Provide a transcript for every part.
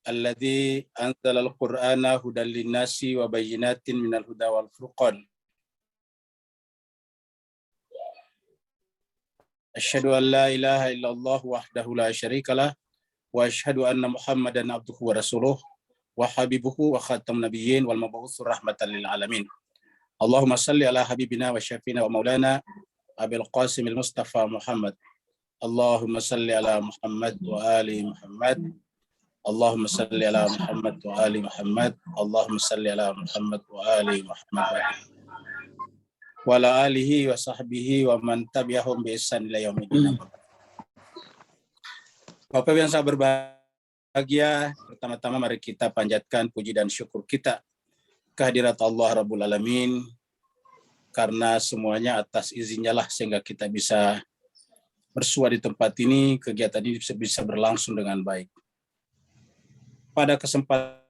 alladzi anzalal Qur'ana hudal linnasi wa bayyinatin minal huda wal furqan. Asyhadu an la ilaha illallah wahdahu la syarikalah wa asyhadu anna Muhammadan abduhu wa rasuluh wa habibuhu wa khatamun nabiyyin wal mab'utsur rahmatan lil alamin. Allahumma shalli ala habibina wa syafiina wa maulana Abil Qasim al-Mustafa Muhammad. Allahumma salli ala Muhammad wa ali Muhammad. Allahumma salli ala Muhammad wa ali Muhammad. Allahumma salli ala Muhammad wa ali Muhammad. Wa ala alihi wa sahbihi wa man tabi'ahum bi ihsan ila yaumil. Bapak yang saya berbahagia, pertama-tama mari kita panjatkan puji dan syukur kita kehadirat Allah Rabbul Alamin, karena semuanya atas izinnya lah sehingga kita bisa bersua di tempat ini, kegiatan ini bisa berlangsung dengan baik. Pada kesempatan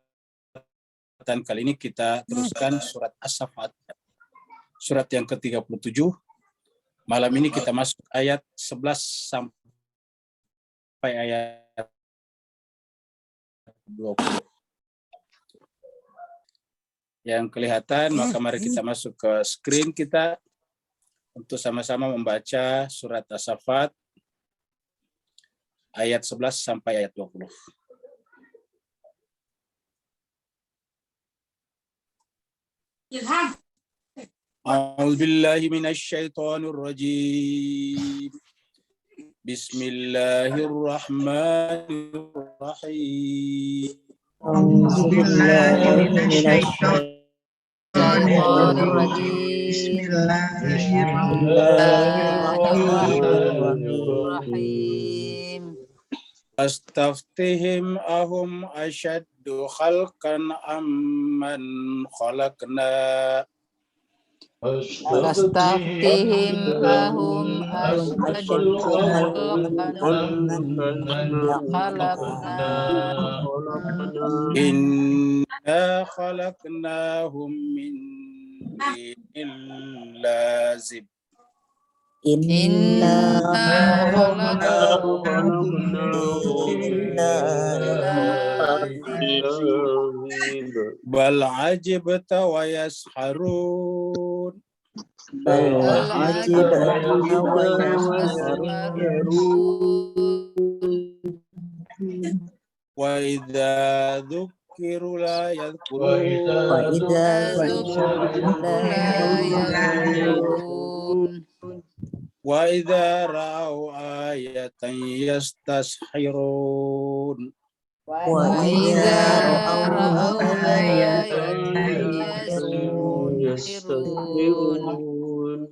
kali ini kita teruskan surat As-Saffat, surat yang ke-37. Malam ini kita masuk ayat 11 sampai ayat 20. Yang kelihatan, maka mari kita masuk ke screen kita untuk sama-sama membaca surat As-Saffat ayat 11 sampai ayat 20. A'udzu billahi minasy syaithanir rajim. Bismillahirrahmanirrahim. A'udzu billahi minasy syaitonir rajim. Bismillahirrahmanirrahim. Astaftihim ahum asyaddu khalqan amman khalaqna. Astaftihim ahum asyaddu khalqan amman khalaqna. Inna khalaqnahum min dinin lazib. Inna khalaqnahum min lazib. Bal ajibta wa yasharun. Bal ajibta wa yasharun. Wa idza dzukiru la yadhkurun. Wa idza dzukiru la yadhkurun. Wa idza ra'au ayatan yastashirun. Wa idza ra'au ayatan yastashirun.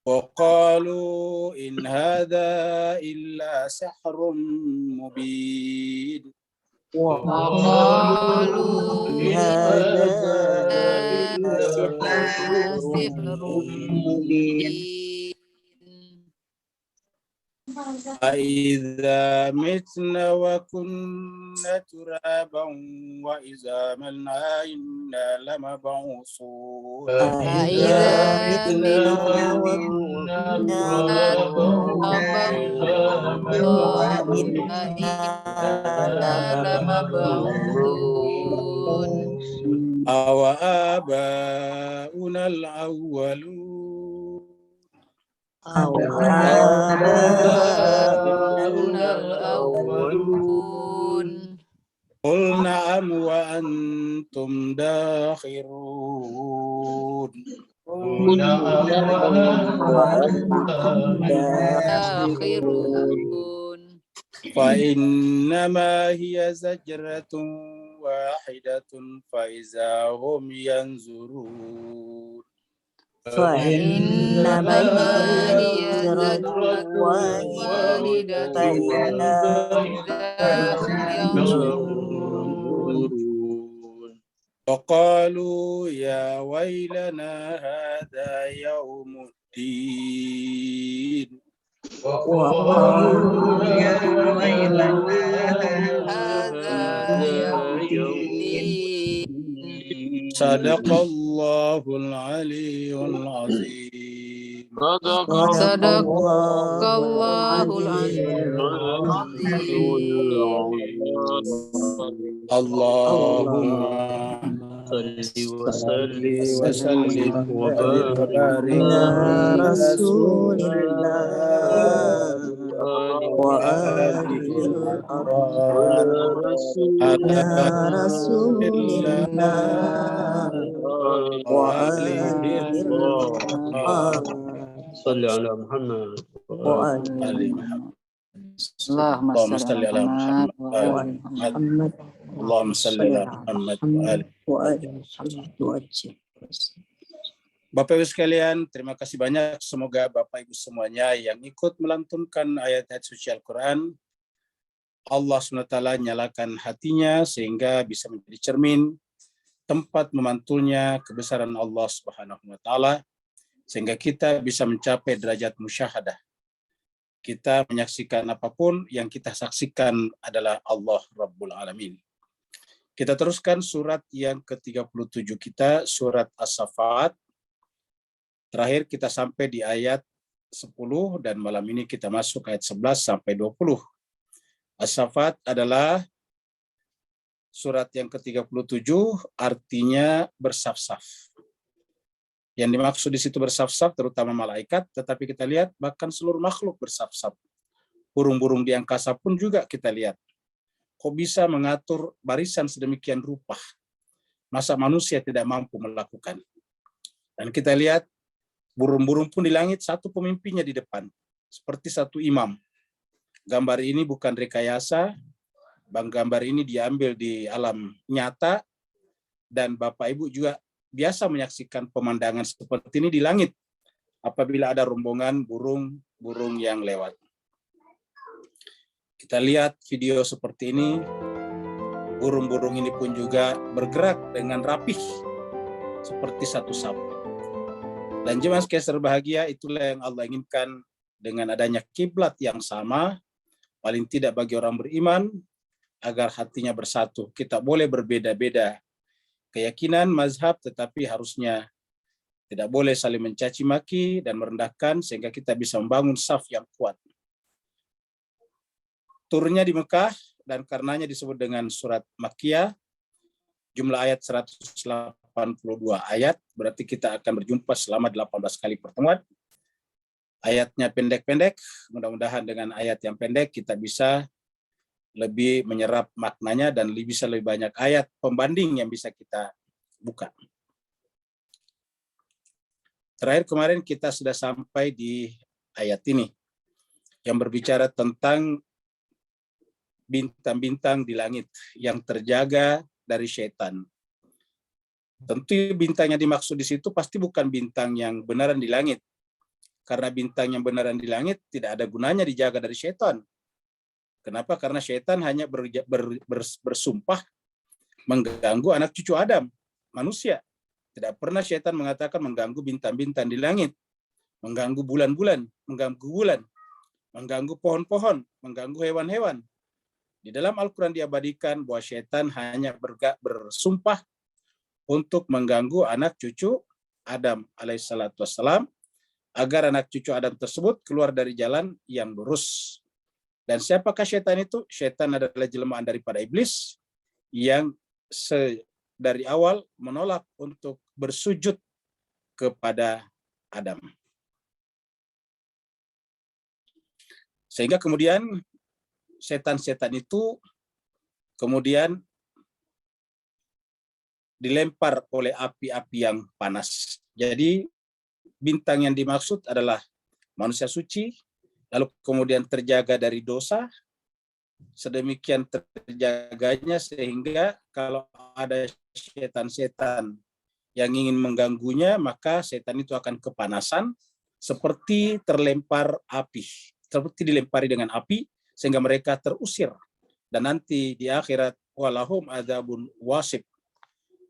Wa qalu in hadza illa sihrun mubin. Wa qalu in hadza illa sihrun mubin. Aidza mitna wa kunna turaban wa izaman inna lamab'usun. Aidza mitna wa kunna turaban wa inna lamab'usun. Awa aba'una al-awwalun. Qul na'am wa antum dakhirun. Fa innama hiya zajratun wahidatun fa iza hum yanzurun. فإنما هي زجرة واحدة فإذا ينظرون. وقالوا يا ويلنا هذا يوم الدين. وقالوا يا ويلنا هذا يوم الدين. Sadaqallahul aliyyul azim. Sadaqallahul aliyyul azim. Allahumma salli wa salli sallim wa sallim wa wa barik barik ala ala Rasulillah wa wa alihi al-abrar Rasulillah ala Rasulillah wa alihi al-abrar salli ala Muhammad wa ali Muhammad. Allahumma Allahumma salli salli ala ala Muhammad Muhammad wa ali Muhammad. Allahumma salli ala Muhammad wa ali. Bapak Ibu sekalian, terima kasih banyak. Semoga Bapak Ibu semuanya yang ikut melantunkan ayat-ayat suci Al-Quran, Allah SWT nyalakan hatinya sehingga bisa menjadi cermin tempat memantulnya kebesaran Allah Subhanahu wa taala sehingga kita bisa mencapai derajat musyahadah. Kita menyaksikan apapun yang kita saksikan adalah Allah Rabbul Alamin. Kita teruskan surat yang ke-37 kita, surat As-Saffat. Terakhir kita sampai di ayat 10 dan malam ini kita masuk ayat 11 sampai 20. As-Saffat adalah surat yang ke-37, artinya bersaf-saf. Yang dimaksud di situ bersaf-saf terutama malaikat, tetapi kita lihat bahkan seluruh makhluk bersaf-saf. Burung-burung di angkasa pun juga kita lihat. Kok bisa mengatur barisan sedemikian rupa? Masa manusia tidak mampu melakukan? Dan kita lihat burung-burung pun di langit satu pemimpinnya di depan, seperti satu imam. Gambar ini bukan rekayasa, gambar ini diambil di alam nyata, dan Bapak Ibu juga biasa menyaksikan pemandangan seperti ini di langit apabila ada rombongan burung-burung yang lewat. Kita lihat video seperti ini, burung-burung ini pun juga bergerak dengan rapih seperti satu saf. Dan jemaah sekalian berbahagia, itulah yang Allah inginkan dengan adanya kiblat yang sama, paling tidak bagi orang beriman, agar hatinya bersatu. Kita boleh berbeda-beda keyakinan, mazhab, tetapi harusnya tidak boleh saling mencaci maki dan merendahkan sehingga kita bisa membangun saf yang kuat. Turunnya di Mekah dan karenanya disebut dengan surat Makkiyah, jumlah ayat 182 ayat, berarti kita akan berjumpa selama 18 kali pertemuan. Ayatnya pendek-pendek, mudah-mudahan dengan ayat yang pendek kita bisa lebih menyerap maknanya dan bisa lebih banyak ayat pembanding yang bisa kita buka. Terakhir kemarin kita sudah sampai di ayat ini yang berbicara tentang bintang-bintang di langit yang terjaga dari syaitan. Tentu bintang yang dimaksud di situ pasti bukan bintang yang benaran di langit. Karena bintang yang benaran di langit tidak ada gunanya dijaga dari syaitan. Kenapa? Karena syaitan hanya bersumpah mengganggu anak cucu Adam, manusia. Tidak pernah syaitan mengatakan mengganggu bintang-bintang di langit, mengganggu bulan-bulan, mengganggu bulan, mengganggu pohon-pohon, mengganggu hewan-hewan. Di dalam Al-Quran diabadikan bahwa syaitan hanya bersumpah untuk mengganggu anak cucu Adam alaihissalatu wassalam, agar anak cucu Adam tersebut keluar dari jalan yang lurus. Dan siapakah syaitan itu? Syaitan adalah jelmaan daripada iblis yang dari awal menolak untuk bersujud kepada Adam. Sehingga kemudian setan-setan itu kemudian dilempar oleh api-api yang panas. Jadi bintang yang dimaksud adalah manusia suci, lalu kemudian terjaga dari dosa, sedemikian terjaganya sehingga kalau ada setan-setan yang ingin mengganggunya, maka setan itu akan kepanasan seperti terlempar api, seperti dilempari dengan api sehingga mereka terusir. Dan nanti di akhirat walahum adzabun wasib,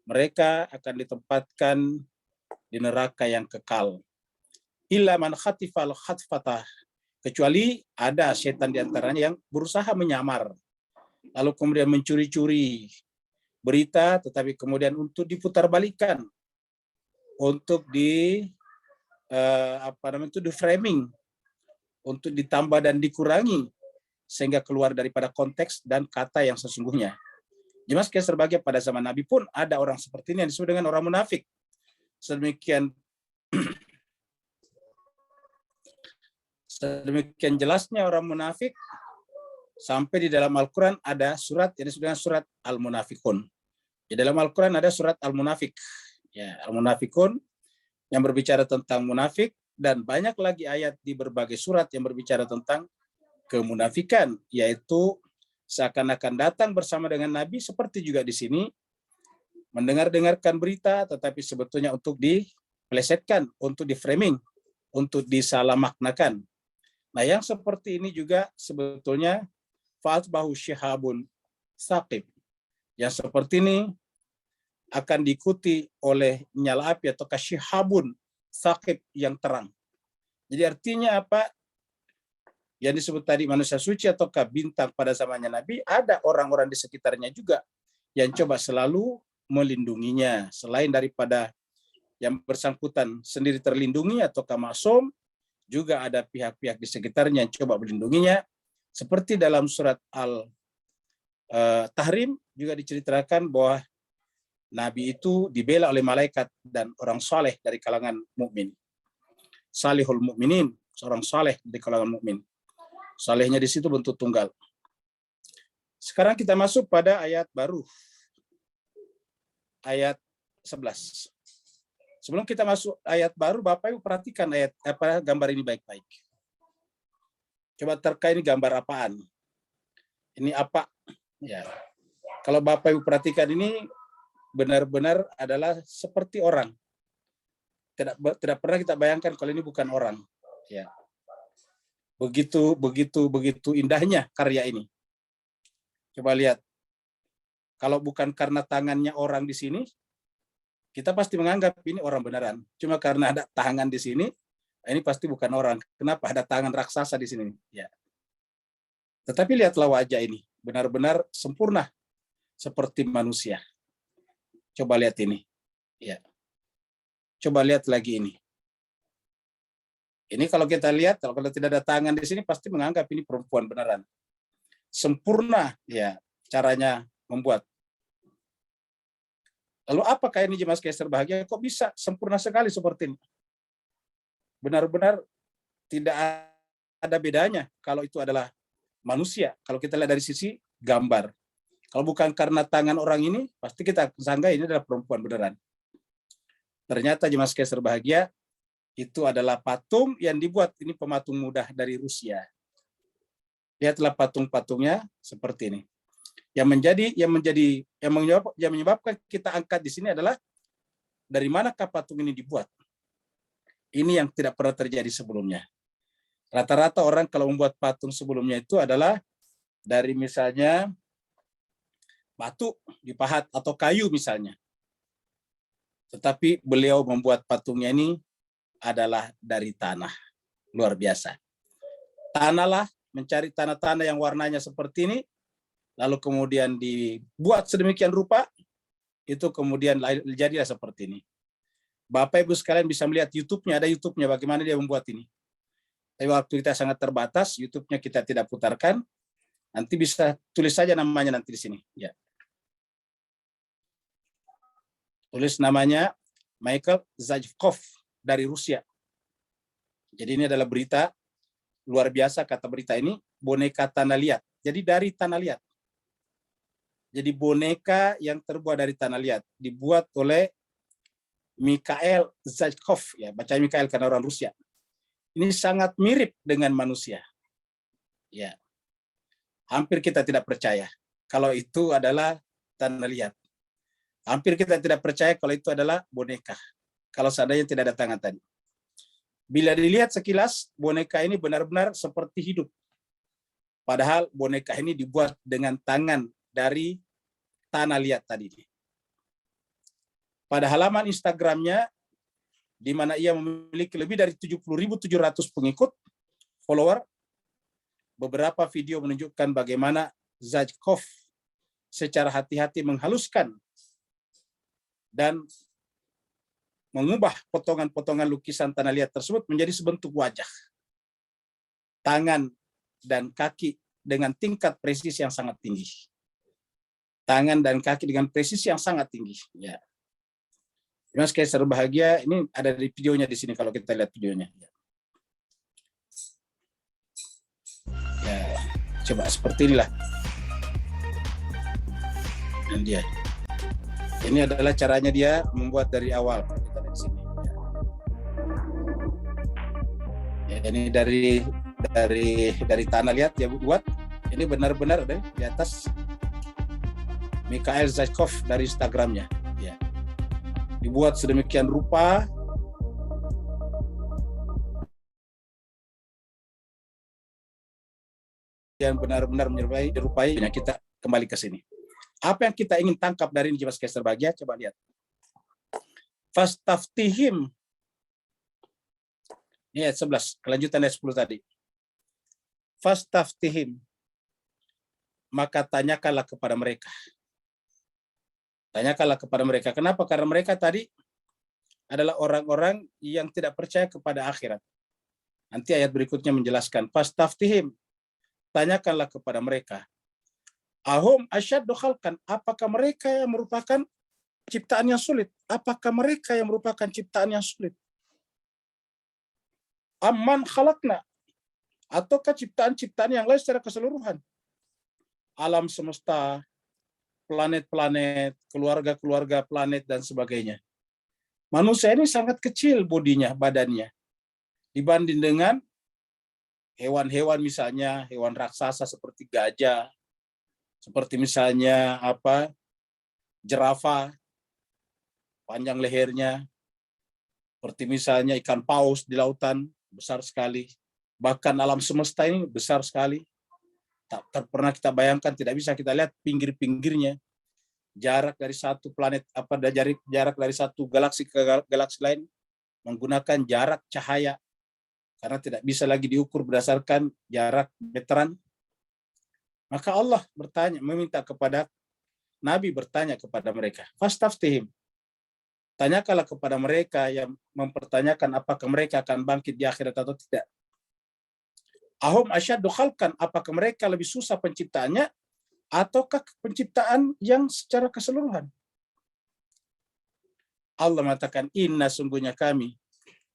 mereka akan ditempatkan di neraka yang kekal. Illa man khatifal khatfatah, kecuali ada setan di antaranya yang berusaha menyamar, lalu kemudian mencuri-curi berita, tetapi kemudian untuk diputarbalikkan, untuk di framing, untuk ditambah dan dikurangi, sehingga keluar daripada konteks dan kata yang sesungguhnya. Jemaah sekalian berbahagia, pada zaman Nabi pun ada orang seperti ini yang disebut dengan orang munafik. Sedemikian jelasnya orang munafik sampai di dalam Al-Quran ada surat yang disebut dengan surat Al-Munafikun. Di dalam Al-Quran ada surat Al-Munafik. Ya, Al-Munafikun yang berbicara tentang munafik, dan banyak lagi ayat di berbagai surat yang berbicara tentang kemunafikan, yaitu seakan-akan datang bersama dengan Nabi, seperti juga di sini mendengar-dengarkan berita, tetapi sebetulnya untuk dipelesetkan, untuk di-framing, untuk disalamaknakan. Nah, yang seperti ini juga sebetulnya fa'atbahu syihabun saqib. Yang seperti ini akan diikuti oleh nyala api atau kasyihabun saqib yang terang. Jadi artinya apa? Yang disebut tadi manusia suci ataukah bintang pada zamannya Nabi, ada orang-orang di sekitarnya juga yang coba selalu melindunginya. Selain daripada yang bersangkutan sendiri terlindungi ataukah maksum, juga ada pihak-pihak di sekitarnya yang coba melindunginya. Seperti dalam surat Al-Tahrim juga diceritakan bahwa Nabi itu dibela oleh malaikat dan orang saleh dari kalangan mukmin. Salihul mukminin, seorang saleh dari kalangan mukmin. Salehnya di situ bentuk tunggal. Sekarang kita masuk pada ayat baru. Ayat 11. Sebelum kita masuk ayat baru, Bapak Ibu perhatikan gambar ini baik-baik. Coba terkait ini gambar apaan? Ini apa? Ya. Kalau Bapak Ibu perhatikan ini benar-benar adalah seperti orang. Tidak pernah kita bayangkan kalau ini bukan orang. Ya. Begitu indahnya karya ini. Coba lihat. Kalau bukan karena tangannya orang di sini, kita pasti menganggap ini orang beneran. Cuma karena ada tangan di sini, ini pasti bukan orang. Kenapa? Ada tangan raksasa di sini. Ya. Tetapi lihatlah wajah ini. Benar-benar sempurna. Seperti manusia. Coba lihat ini. Ya. Coba lihat lagi ini. Ini kalau kita lihat, kalau tidak ada tangan di sini, pasti menganggap ini perempuan beneran. Sempurna, ya, caranya membuat. Lalu apakah ini jemaah sekalian berbahagia? Kok bisa sempurna sekali seperti ini? Benar-benar tidak ada bedanya kalau itu adalah manusia. Kalau kita lihat dari sisi gambar. Kalau bukan karena tangan orang ini, pasti kita sangka ini adalah perempuan beneran. Ternyata jemaah sekalian berbahagia, itu adalah patung yang dibuat, ini pematung mudah dari Rusia. Lihatlah patung-patungnya seperti ini. Yang menyebabkan kita angkat di sini adalah dari manakah patung ini dibuat? Ini yang tidak pernah terjadi sebelumnya. Rata-rata orang kalau membuat patung sebelumnya itu adalah dari misalnya batu dipahat atau kayu misalnya. Tetapi beliau membuat patungnya ini adalah dari tanah. Luar biasa. Tanahlah, mencari tanah-tanah yang warnanya seperti ini, lalu kemudian dibuat sedemikian rupa, itu kemudian jadilah seperti ini. Bapak Ibu sekalian bisa melihat YouTube-nya, ada YouTube-nya bagaimana dia membuat ini. Tapi waktu kita sangat terbatas, YouTube-nya kita tidak putarkan. Nanti bisa tulis saja namanya nanti di sini. Ya. Tulis namanya Michael Zajkov dari Rusia. Jadi ini adalah berita luar biasa, kata berita ini, boneka tanah liat. Jadi dari tanah liat. Jadi boneka yang terbuat dari tanah liat dibuat oleh Mikhail Zajkov, ya, baca Mikhail karena orang Rusia. Ini sangat mirip dengan manusia. Ya. Hampir kita tidak percaya kalau itu adalah tanah liat. Hampir kita tidak percaya kalau itu adalah boneka. Kalau seandainya tidak ada tangan tadi. Bila dilihat sekilas, boneka ini benar-benar seperti hidup. Padahal boneka ini dibuat dengan tangan dari tanah liat tadi. Pada halaman Instagramnya, di mana ia memiliki lebih dari 70.700 pengikut, follower, beberapa video menunjukkan bagaimana Zajkov secara hati-hati menghaluskan dan mengubah potongan-potongan lukisan tanah liat tersebut menjadi sebentuk wajah, tangan, dan kaki dengan tingkat presisi yang sangat tinggi. Tangan dan kaki dengan presisi yang sangat tinggi. Ya. Mas Kaisar Bahagia ini ada di videonya di sini kalau kita lihat videonya. Ya, coba seperti inilah. Dan dia. Ini adalah caranya dia membuat dari awal. Kita lihat sini. Ya, ini dari tanah, lihat ya buat. Ini benar-benar di atas Mikhail Zayskov dari Instagramnya. Ya. Dibuat sedemikian rupa yang benar-benar menyerupai. Kita kembali ke sini. Apa yang kita ingin tangkap dari ini Mas Kaisar Bahagia? Coba lihat. Fastaftihim. Ini ayat 11, kelanjutan ayat 10 tadi. Fastaftihim. Maka tanyakanlah kepada mereka. Tanyakanlah kepada mereka. Kenapa? Karena mereka tadi adalah orang-orang yang tidak percaya kepada akhirat. Nanti ayat berikutnya menjelaskan. Fastaftihim. Tanyakanlah kepada mereka. Ahum asyaddu khalqan. Apakah mereka yang merupakan ciptaan yang sulit? Apakah mereka yang merupakan ciptaan yang sulit? Amman khalaqna. Ataukah ciptaan-ciptaan yang lain secara keseluruhan? Alam semesta, planet-planet, keluarga-keluarga planet, dan sebagainya. Manusia ini sangat kecil bodinya, badannya. Dibanding dengan hewan-hewan misalnya, hewan raksasa seperti gajah, seperti misalnya jerafah, panjang lehernya, seperti misalnya ikan paus di lautan, besar sekali. Bahkan alam semesta ini besar sekali. Tak pernah kita bayangkan, tidak bisa kita lihat pinggir-pinggirnya. Jarak dari satu planet, jarak dari satu galaksi ke galaksi lain menggunakan jarak cahaya. Karena tidak bisa lagi diukur berdasarkan jarak meteran. Maka Allah meminta kepada Nabi bertanya kepada mereka. Fastaftihim. Tanyakanlah kepada mereka yang mempertanyakan apakah mereka akan bangkit di akhirat atau tidak. Ahum asyaddu khalqan. Apakah mereka lebih susah penciptaannya ataukah penciptaan yang secara keseluruhan? Allah mengatakan, inna sungguhnya kami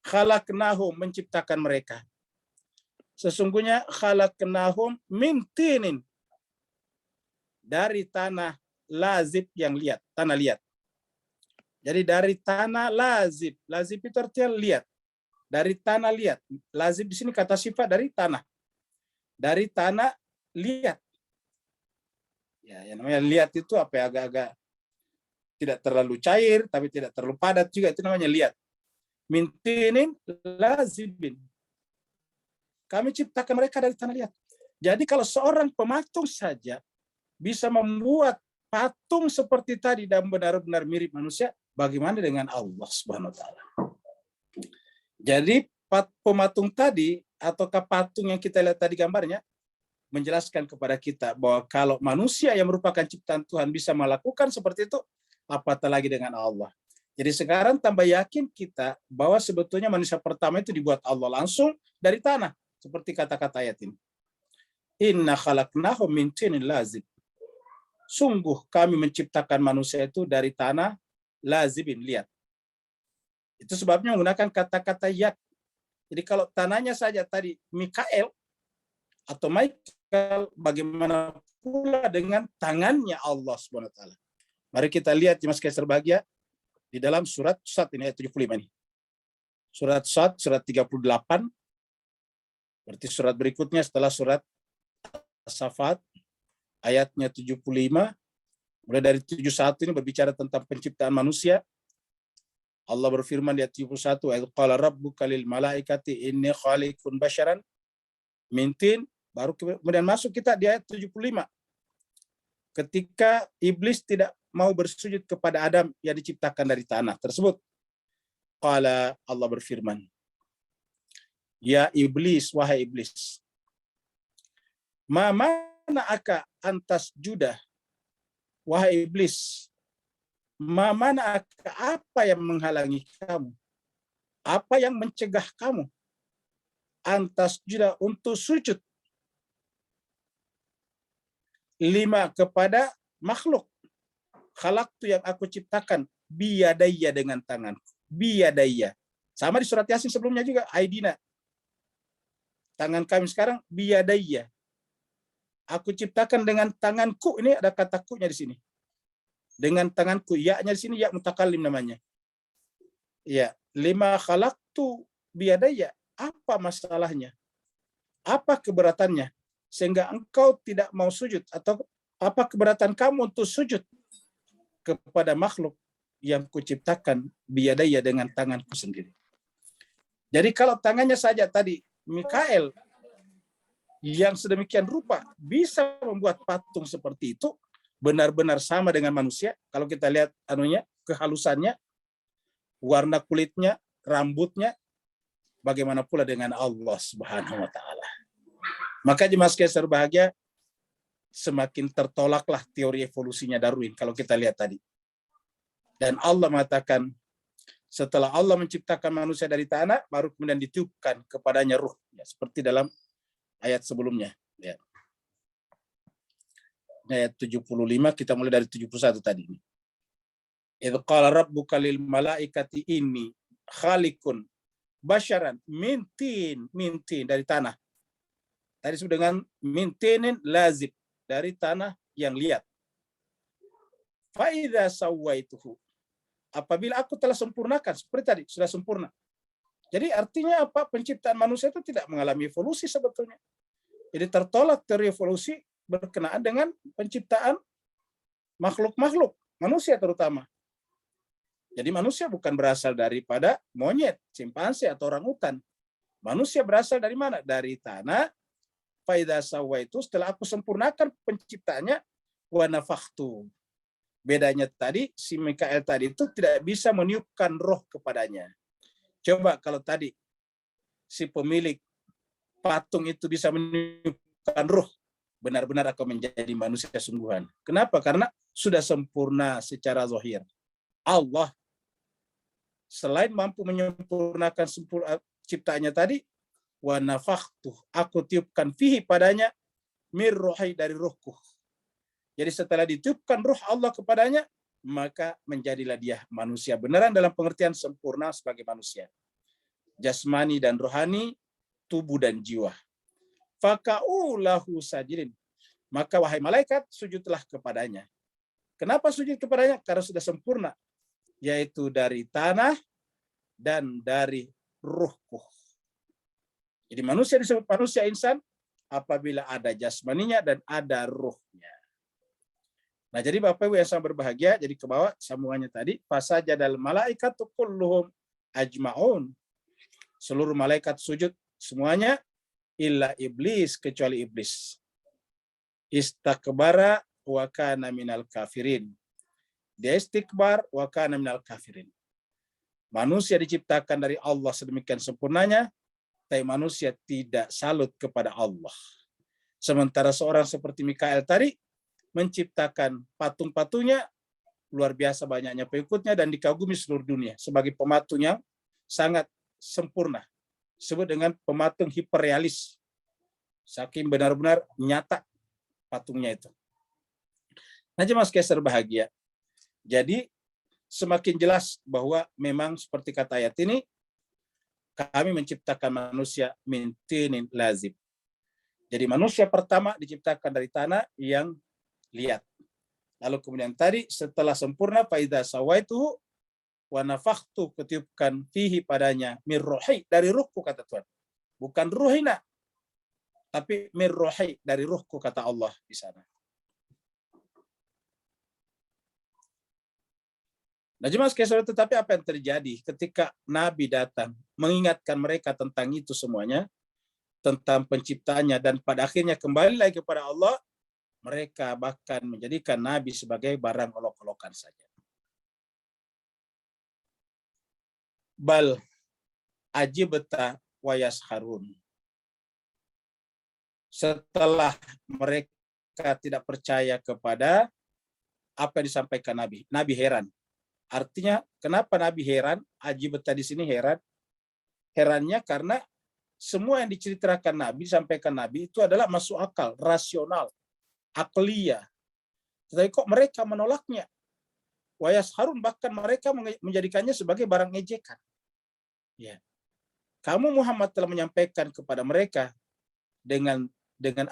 khalaqnahum menciptakan mereka. Sesungguhnya khalaqnahum min tinin. Dari tanah lazib yang liat, tanah liat. Jadi dari tanah lazib. Lazib itu artinya liat. Dari tanah liat. Lazib di sini kata sifat dari tanah. Dari tanah liat. Ya, yang namanya liat itu agak-agak tidak terlalu cair, tapi tidak terlalu padat juga. Itu namanya liat. Min tinin lazibin. Kami ciptakan mereka dari tanah liat. Jadi kalau seorang pematung saja bisa membuat patung seperti tadi dan benar-benar mirip manusia, bagaimana dengan Allah Subhanahu wa taala? Jadi pematung tadi ataukah patung yang kita lihat tadi gambarnya menjelaskan kepada kita bahwa kalau manusia yang merupakan ciptaan Tuhan bisa melakukan seperti itu, apatah lagi dengan Allah. Jadi sekarang tambah yakin kita bahwa sebetulnya manusia pertama itu dibuat Allah langsung dari tanah, seperti kata-kata ayat ini. Inna khalaqnahum min tinin lazib. Sungguh kami menciptakan manusia itu dari tanah lazibin, lihat. Itu sebabnya menggunakan kata-kata yak. Jadi kalau tanahnya saja tadi Mikael atau Michael, bagaimana pula dengan tangannya Allah Subhanahu wa taala. Mari kita lihat Mas Kaisar Bahagia di dalam surat Sad ini ayat 75 ini. Surat Sad, surat 38. Berarti surat berikutnya setelah surat As-Saffat, ayatnya 75, mulai dari 71 ini berbicara tentang penciptaan manusia. Allah berfirman di ayat 71, "Wa qala rabbuka lil malaikati inni khaliqun basyaran min tin." Baru kemudian masuk kita di ayat 75. Ketika iblis tidak mau bersujud kepada Adam yang diciptakan dari tanah tersebut. Qala, Allah berfirman, "Ya iblis, wahai iblis, ma mana'aka antas judah." Wahai iblis, ma mana'aka, apa yang menghalangi kamu? Apa yang mencegah kamu? Antas judah, untuk sujud. 5 kepada makhluk. Khalaqtu yang aku ciptakan biyadayya dengan tanganku. Biyadayya. Sama di surat Yasin sebelumnya juga, aidina. Tangan kami sekarang biyadayya. Aku ciptakan dengan tanganku. Ini ada kata ku-nya di sini. Dengan tanganku. Ya-nya di sini ya mutakallim namanya. Ya, 5 khalaqtu biyadayya. Apa masalahnya? Apa keberatannya? Sehingga engkau tidak mau sujud, atau apa keberatan kamu untuk sujud kepada makhluk yang kuciptakan biyadaya dengan tanganku sendiri. Jadi kalau tangannya saja tadi Mikael yang sedemikian rupa bisa membuat patung seperti itu benar-benar sama dengan manusia. Kalau kita lihat kehalusannya, warna kulitnya, rambutnya, bagaimana pula dengan Allah Subhanahu wa taala. Maka jemaah sekalian berbahagia, semakin tertolaklah teori evolusinya Darwin kalau kita lihat tadi. Dan Allah mengatakan, setelah Allah menciptakan manusia dari tanah, baru kemudian ditiupkan kepadanya ruh. Ya, seperti dalam ayat sebelumnya. Ya. Ayat 75, kita mulai dari 71 tadi. Idh qala rabbuka lil malaikati inni khaliqun basyaran min tin dari tanah. Tadi disebut dengan min tinin lazib, dari tanah yang liat. Fa idza sawaituhu, apabila aku telah sempurnakan, seperti tadi sudah sempurna. Jadi artinya apa? Penciptaan manusia itu tidak mengalami evolusi sebetulnya. Jadi tertolak teori evolusi berkenaan dengan penciptaan makhluk-makhluk, manusia terutama. Jadi manusia bukan berasal daripada monyet, simpanse atau orangutan. Manusia berasal dari mana? Dari tanah. Faida sawaitu, setelah aku sempurnakan penciptanya, wa nafakhtu. Bedanya tadi, si Mikael tadi itu tidak bisa meniupkan roh kepadanya. Coba kalau tadi si pemilik patung itu bisa meniupkan roh, benar-benar akan menjadi manusia sungguhan. Kenapa? Karena sudah sempurna secara zahir. Allah selain mampu menyempurnakan ciptaannya tadi, wa nafakhtu, aku tiupkan fihi padanya mir ruhi, dari ruhku. Jadi setelah ditiupkan ruh Allah kepadanya, maka menjadilah dia manusia beneran dalam pengertian sempurna sebagai manusia. Jasmani dan rohani, tubuh dan jiwa. Faka'u lahu sajidin. Maka wahai malaikat, sujudlah kepadanya. Kenapa sujud kepadanya? Karena sudah sempurna, yaitu dari tanah dan dari ruhku. Jadi manusia disebut manusia insan apabila ada jasmaninya dan ada ruhnya. Nah, jadi Bapak Ibu yang sangat berbahagia, jadi ke bawah sambungannya tadi, fasajadal malaikatu kulluhum ajmaun. Seluruh malaikat sujud semuanya, illa iblis, kecuali iblis. Istakbara wa kana minal kafirin. Dia istikbar wa kana minal kafirin. Manusia diciptakan dari Allah sedemikian sempurnanya, tapi manusia tidak salut kepada Allah. Sementara seorang seperti Mikael tadi menciptakan patung-patungnya, luar biasa banyaknya pengikutnya dan dikagumi seluruh dunia sebagai pematung yang sangat sempurna. Disebut dengan pematung hiperrealis. Saking benar-benar nyata patungnya itu. Nah, jemaah sekalian berbahagia. Jadi semakin jelas bahwa memang seperti kata ayat ini, kami menciptakan manusia min tinin lazib. Jadi manusia pertama diciptakan dari tanah yang liat. Lalu kemudian tadi setelah sempurna faidza sawaituhu wa nafakhtu, ketiupkan fihi padanya mir ruhi, dari ruhku kata Tuhan. Bukan ruhina, tapi mir ruhi, dari ruhku kata Allah di sana. Nah, jemaah sekalian, tetapi apa yang terjadi ketika Nabi datang mengingatkan mereka tentang itu semuanya, tentang penciptanya, dan pada akhirnya kembali lagi kepada Allah, mereka bahkan menjadikan Nabi sebagai barang olok-olokan saja. Bal ajibta wa yasharun. Setelah mereka tidak percaya kepada apa yang disampaikan Nabi, Nabi heran. Artinya, kenapa Nabi heran? Ajibta di sini heran. Herannya karena semua yang diceritakan Nabi, disampaikan Nabi itu adalah masuk akal, rasional. akliyah. Tetapi kok mereka menolaknya? Wa yasharun, bahkan mereka menjadikannya sebagai barang ejekan. Ya. Kamu Muhammad telah menyampaikan kepada mereka dengan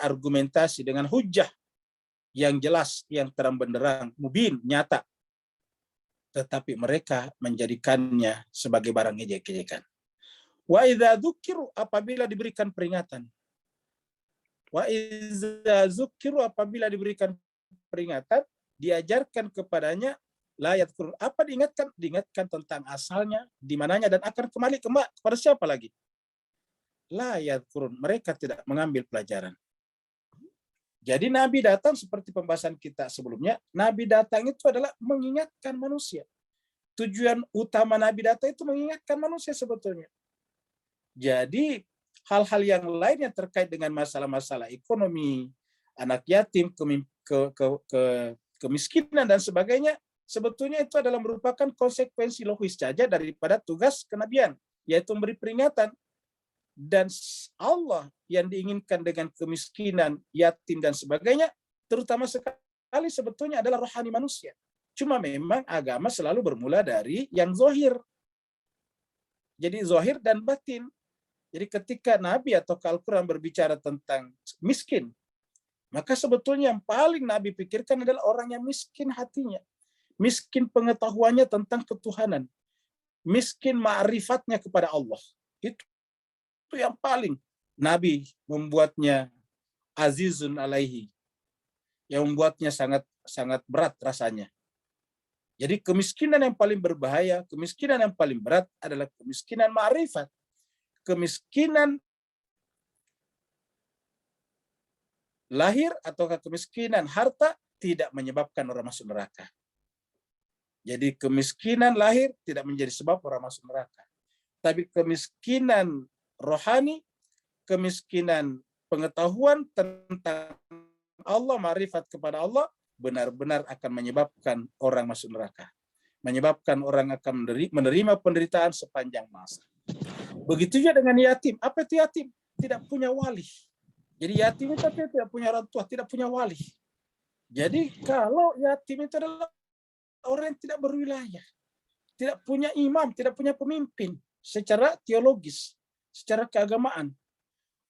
argumentasi, dengan hujah yang jelas, yang terang benderang, mubin, nyata. Tetapi mereka menjadikannya sebagai barang ejek-ejekan. Wa idza dzukiru, apabila diberikan peringatan. Wa idza dzukiru, apabila diberikan peringatan, diajarkan kepadanya la yadhkur, apa diingatkan? Diingatkan tentang asalnya, di mananya, dan akan kembali kepada siapa lagi? La yadhkurun, mereka tidak mengambil pelajaran. Jadi Nabi datang seperti pembahasan kita sebelumnya, Nabi datang itu adalah mengingatkan manusia. Tujuan utama Nabi datang itu mengingatkan manusia sebetulnya. Jadi hal-hal yang lain yang terkait dengan masalah-masalah ekonomi, anak yatim, kemiskinan dan sebagainya, sebetulnya itu adalah merupakan konsekuensi logis saja daripada tugas kenabian, yaitu memberi peringatan. Dan Allah yang diinginkan dengan kemiskinan, yatim dan sebagainya, terutama sekali sebetulnya adalah rohani manusia. Cuma memang agama selalu bermula dari yang zahir. Jadi zahir dan batin. Jadi ketika Nabi atau Al-Quran berbicara tentang miskin, maka sebetulnya yang paling Nabi pikirkan adalah orang yang miskin hatinya, miskin pengetahuannya tentang ketuhanan, miskin ma'rifatnya kepada Allah. Itu yang paling Nabi membuatnya azizun alaihi, yang membuatnya sangat sangat berat rasanya. Jadi kemiskinan yang paling berbahaya, kemiskinan yang paling berat adalah kemiskinan ma'rifat. Kemiskinan lahir atau kemiskinan harta tidak menyebabkan orang masuk neraka. Jadi kemiskinan lahir tidak menjadi sebab orang masuk neraka. Tapi kemiskinan rohani, kemiskinan pengetahuan tentang Allah, ma'rifat kepada Allah, benar-benar akan menyebabkan orang masuk neraka. Menyebabkan orang akan menerima penderitaan sepanjang masa. Begitu juga dengan yatim. Apa itu yatim? Tidak punya wali. Jadi yatim itu tidak punya orang tua, tidak punya wali. Jadi kalau yatim itu adalah orang yang tidak berwilayah, tidak punya imam, tidak punya pemimpin secara teologis, secara keagamaan.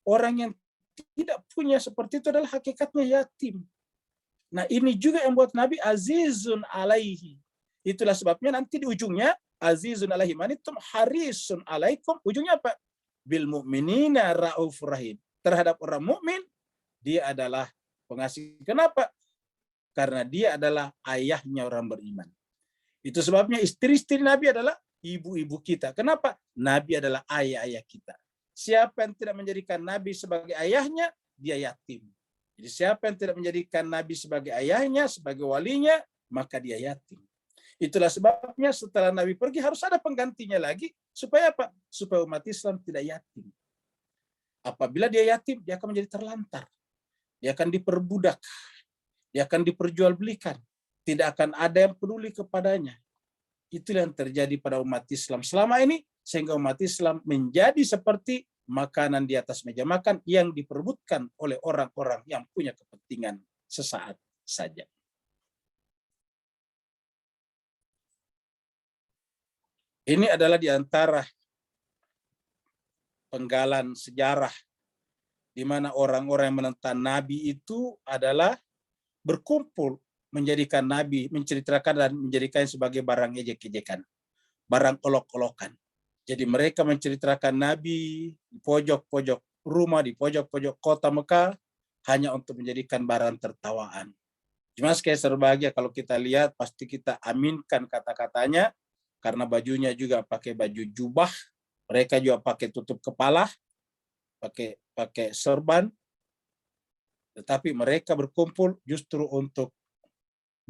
Orang yang tidak punya seperti itu adalah hakikatnya yatim. Nah ini juga yang buat Nabi azizun alaihi. Itulah sebabnya nanti di ujungnya azizun alaihi manitum harisun alaikum. Ujungnya apa? Bil mu'minina raufur rahim. Terhadap orang mukmin dia adalah pengasih. Kenapa? Karena dia adalah ayahnya orang beriman. Itu sebabnya istri-istri Nabi adalah ibu-ibu kita. Kenapa? Nabi adalah ayah-ayah kita. Siapa yang tidak menjadikan Nabi sebagai ayahnya, dia yatim. Jadi siapa yang tidak menjadikan Nabi sebagai ayahnya, sebagai walinya, maka dia yatim. Itulah sebabnya setelah Nabi pergi harus ada penggantinya lagi. Supaya apa? Supaya umat Islam tidak yatim. Apabila dia yatim, dia akan menjadi terlantar. Dia akan diperbudak. Dia akan diperjualbelikan. Tidak akan ada yang peduli kepadanya. Itulah yang terjadi pada umat Islam selama ini, sehingga umat Islam menjadi seperti makanan di atas meja makan yang diperebutkan oleh orang-orang yang punya kepentingan sesaat saja. Ini adalah di antara penggalan sejarah di mana orang-orang yang menentang Nabi itu adalah berkumpul menjadikan Nabi, menceritakan dan menjadikannya sebagai barang ejek-ejekan, barang olok-olokan. Jadi mereka menceritakan Nabi di pojok-pojok rumah, di pojok-pojok kota Mekah, hanya untuk menjadikan barang tertawaan. Cuma sekali serbahagia kalau kita lihat, pasti kita aminkan kata-katanya, karena bajunya juga pakai baju jubah, mereka juga pakai tutup kepala, pakai serban, tetapi mereka berkumpul justru untuk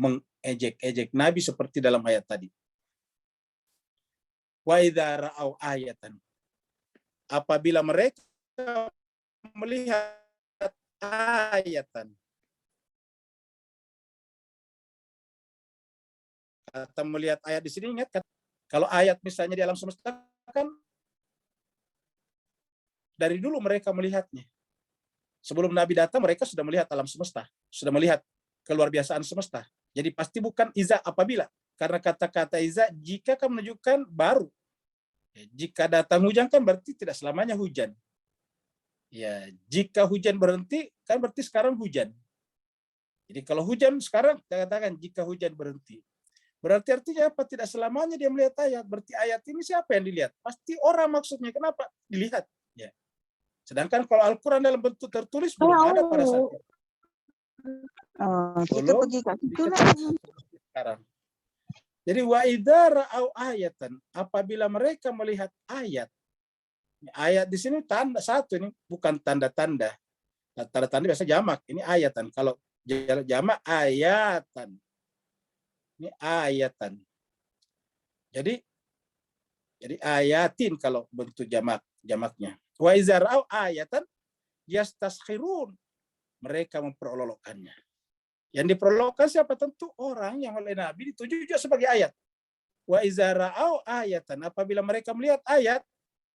mengejek-ejek Nabi seperti dalam ayat tadi. Wa idza ra'au ayatan. Apabila mereka melihat ayatan. Atau melihat ayat di sini, ingat kan? Kalau ayat misalnya di alam semesta kan dari dulu mereka melihatnya. Sebelum Nabi datang mereka sudah melihat alam semesta, sudah melihat keluar biasaan semesta. Jadi pasti bukan iza apabila, karena kata-kata iza jika kan menunjukkan baru. Jika datang hujan kan berarti tidak selamanya hujan. Ya, jika hujan berhenti kan berarti sekarang hujan. Jadi kalau hujan sekarang katakan jika hujan berhenti. Berarti artinya apa? Tidak selamanya dia melihat ayat. Berarti ayat ini siapa yang dilihat? Pasti orang maksudnya. Kenapa? Dilihat. Ya. Sedangkan kalau Al-Quran dalam bentuk tertulis belum ada pada saat itu. Kita Belum pergi kat situ lah. sekarang. Jadi wa idza ra'au ayatan, apabila mereka melihat ayat. Ayat di sini tanda satu, ini bukan tanda-tanda. Tanda-tanda biasa jamak, ini ayatan. Kalau jamak ayatan. Ini ayatan. Jadi ayatin kalau bentuk jamaknya. Wa idza ra'au ayatan yastaskhirun. Mereka memperolok-olokkannya. Yang diperolokkan siapa? Tentu orang yang oleh Nabi dituju juga sebagai ayat. Wa iza ra'au ayatan, apabila mereka melihat ayat,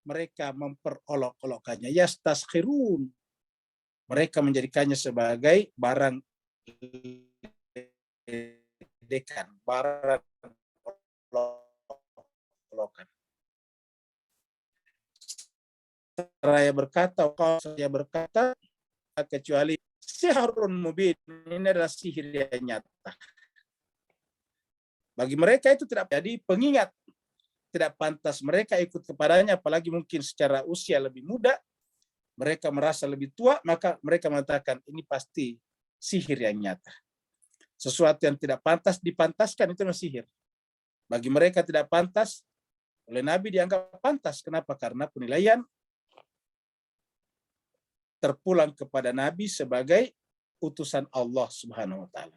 mereka memperolok-olokkannya. Yastaskhirun. Mereka menjadikannya sebagai barang ledekan, barang olok-olokan. Saya berkata, kecuali sihrun mubin, ini adalah sihir yang nyata. Bagi mereka itu tidak jadi pengingat, tidak pantas mereka ikut kepadanya, apalagi mungkin secara usia lebih muda, mereka merasa lebih tua, maka mereka mengatakan ini pasti sihir yang nyata. Sesuatu yang tidak pantas dipantaskan itu sihir. Bagi mereka tidak pantas, oleh Nabi dianggap pantas. Kenapa? Karena penilaian terpulang kepada Nabi sebagai utusan Allah Subhanahu wa taala.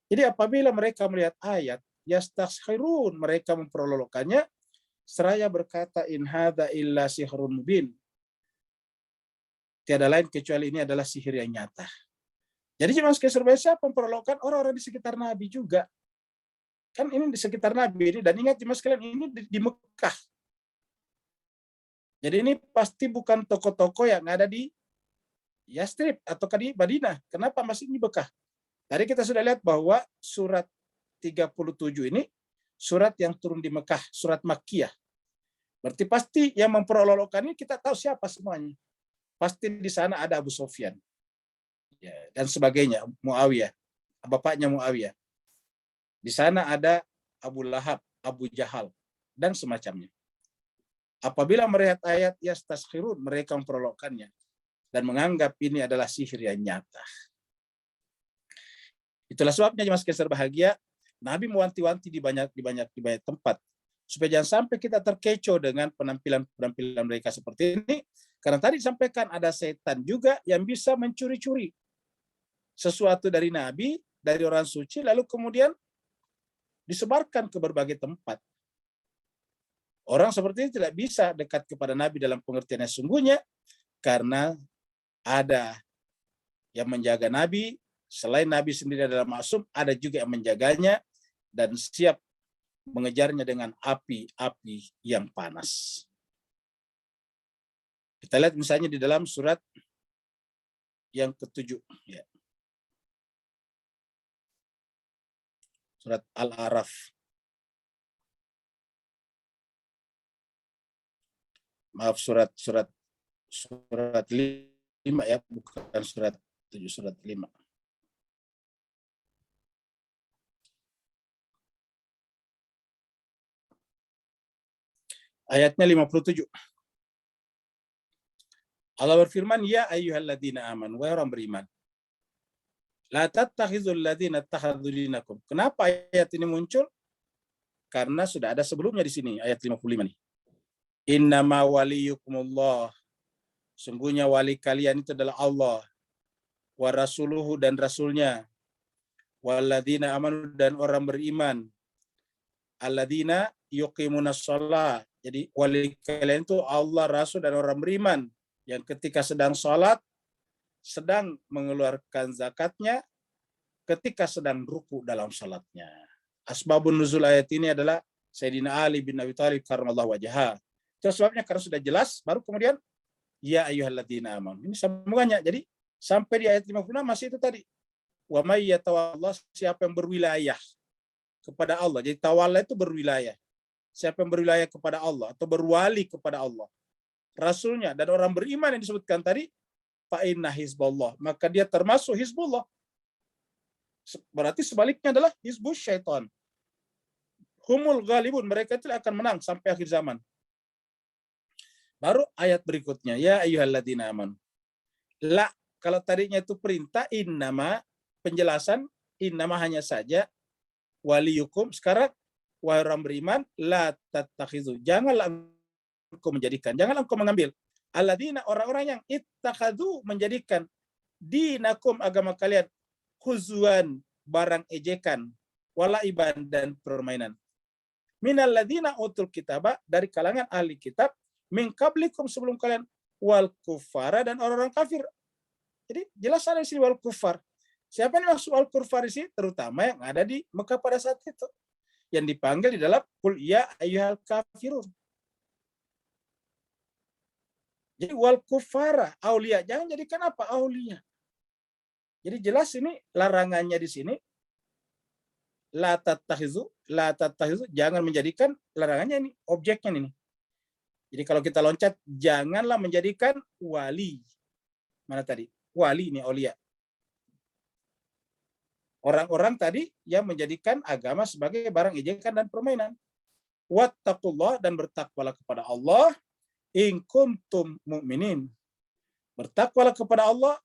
Jadi apabila mereka melihat ayat yastaskhirun, mereka memperolok-olokkannya seraya berkata in hadza illa sihrun mubin. Tiada lain kecuali ini adalah sihir yang nyata. Jadi cuma sekedar siapa memperolokkan? Orang-orang di sekitar Nabi juga. Kan ini di sekitar Nabi ini, dan ingat mas sekalian ini di Mekah. Jadi ini pasti bukan toko-toko yang ada di Yastrib atau di Madinah. Kenapa masih di Mekah? Tadi kita sudah lihat bahwa surat 37 ini surat yang turun di Mekah, surat Makkiyah. Berarti pasti yang memperolok-olokkan ini kita tahu siapa semuanya. Pasti di sana ada Abu Sufyan. Ya, dan sebagainya, Muawiyah, bapaknya Muawiyah. Di sana ada Abu Lahab, Abu Jahal, dan semacamnya. Apabila melihat ayat yastaskhirun, mereka memperolokkannya dan menganggap ini adalah sihir yang nyata. Itulah sebabnya jemaah sekalian berbahagia, Nabi mewanti-wanti di banyak tempat supaya jangan sampai kita terkecoh dengan penampilan mereka seperti ini, karena tadi disampaikan ada setan juga yang bisa mencuri-curi sesuatu dari Nabi, dari orang suci, lalu kemudian disebarkan ke berbagai tempat. Orang seperti ini tidak bisa dekat kepada Nabi dalam pengertian yang sungguhnya, karena ada yang menjaga Nabi, selain Nabi sendiri adalah maksum, ada juga yang menjaganya dan siap mengejarnya dengan api-api yang panas. Kita lihat misalnya di dalam surat yang ke-7. Ya. Surat Al-A'raf. Maaf, surat 5 ya, bukan surat 7, surat 5. Ayatnya 57. Allah berfirman, ya ayyuhalladzina amanu, wahai orang beriman. La tattakhizul ladzina ittakhadhu dinakum. Kenapa ayat ini muncul? Karena sudah ada sebelumnya di sini, ayat 55 nih. Innama waliyukumullah. Sungguhnya wali kalian itu adalah Allah. Wa rasuluhu, dan rasulnya. Walladzina amanu, dan orang beriman. Alladzina yuqimunas shalah. Jadi wali kalian itu Allah, Rasul, dan orang beriman yang ketika sedang sholat, sedang mengeluarkan zakatnya, ketika sedang ruku dalam sholatnya. Asbabun nuzul ayat ini adalah Sayyidina Ali bin Abi Thalib karramallahu wajhah. Itu sebabnya karena sudah jelas, baru kemudian ya ayyuhalladzina amanu. Ini sambungannya. Jadi Sampai di ayat 56 masih itu tadi. Wa may yatawalla, siapa yang berwilayah kepada Allah. Jadi tawalla itu berwilayah. Siapa yang berwilayah kepada Allah atau berwali kepada Allah, Rasulnya, dan orang beriman yang disebutkan tadi, fa inna hizballah, maka dia termasuk hizbullah. Berarti sebaliknya adalah hizbus syaitan. Humul ghalibun, mereka itu akan menang sampai akhir zaman. Baru ayat berikutnya, ya ayyuhalladzina amanu. La, kalau tadinya itu perintah, innama, penjelasan, innama hanya saja, waliyukum, sekarang, wahai orang beriman, la tattakhizu, janganlah engkau menjadikan, janganlah engkau mengambil, alladzina, orang-orang yang ittakhadhu, menjadikan, dinakum, agama kalian, huzuan, barang ejekan, walaiban, dan permainan. Minal ladzina utul kitaba, dari kalangan ahli kitab, min qablikum, sebelum kalian, wal kuffara, dan orang-orang kafir. Jadi jelas ada di sini wal kuffar. Siapa yang masuk wal kuffar di sini? Terutama yang ada di Mekah pada saat itu. Yang dipanggil di dalam qul ya ayyuhal kafirun. Jadi wal kuffara, aulia, jangan jadikan apa? Aulia. Jadi jelas ini larangannya di sini, la tattakhizu, jangan menjadikan, larangannya ini, objeknya ini. Jadi kalau kita loncat, janganlah menjadikan wali. Mana tadi? Wali ini aulia. Orang-orang tadi yang menjadikan agama sebagai barang ejekan dan permainan. Wattaqullah, dan bertakwalah kepada Allah, in kuntum mu'minin. Bertakwalah kepada Allah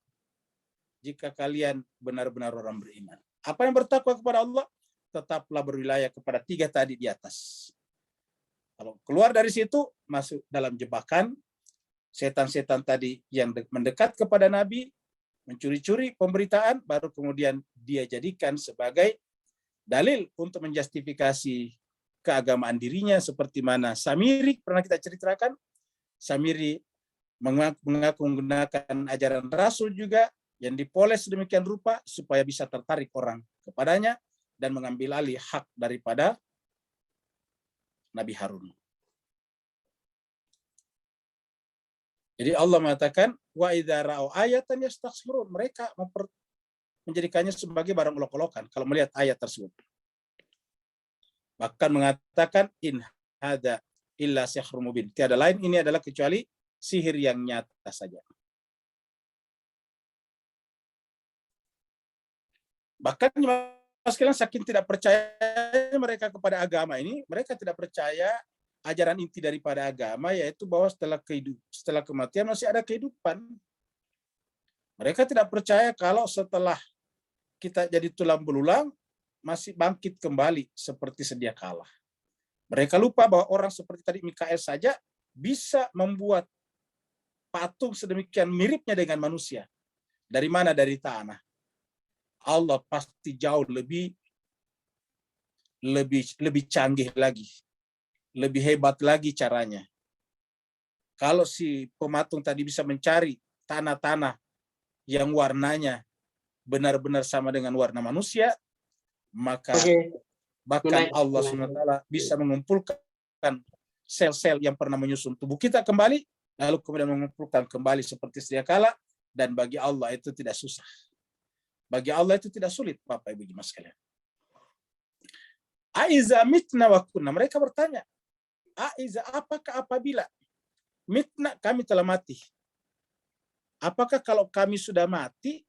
jika kalian benar-benar orang beriman. Apa yang bertakwa kepada Allah? Tetaplah berwilayah kepada 3 tadi di atas. Kalau keluar dari situ, masuk dalam jebakan setan-setan tadi yang mendekat kepada Nabi, mencuri-curi pemberitaan, baru kemudian dia jadikan sebagai dalil untuk menjustifikasi keagamaan dirinya, seperti mana Samiri pernah kita ceritakan. Samiri mengaku menggunakan ajaran Rasul juga, yang dipoles sedemikian rupa supaya bisa tertarik orang kepadanya dan mengambil alih hak daripada Nabi Harun. Jadi Allah mengatakan, wa idza ra'au ayatan yastakhsirun, mereka menjadikannya sebagai barang olok-olokan kalau melihat ayat tersebut. Bahkan mengatakan, in hadza illa sihrun mubin, tiada lain ini adalah kecuali sihir yang nyata saja. Bahkan sekalian, saking tidak percaya mereka kepada agama ini, mereka tidak percaya ajaran inti daripada agama, yaitu bahwa setelah kematian masih ada kehidupan. Mereka tidak percaya kalau setelah kita jadi tulang belulang, masih bangkit kembali seperti sedia kala. Mereka lupa bahwa orang seperti tadi Mikael saja bisa membuat patung sedemikian miripnya dengan manusia. Dari mana? Dari tanah. Allah pasti jauh lebih canggih lagi, lebih hebat lagi caranya. Kalau si pematung tadi bisa mencari tanah-tanah yang warnanya benar-benar sama dengan warna manusia, maka bahkan Allah SWT bisa mengumpulkan sel-sel yang pernah menyusun tubuh kita kembali, lalu kemudian mengumpulkan kembali seperti sedia kala, dan bagi Allah itu tidak susah. Bagi Allah itu tidak sulit, Bapak Ibu Jemaah sekalian. Aiza mitna wa kunna, mereka bertanya, aiza, apakah apabila mitna, kami telah mati, apakah kalau kami sudah mati,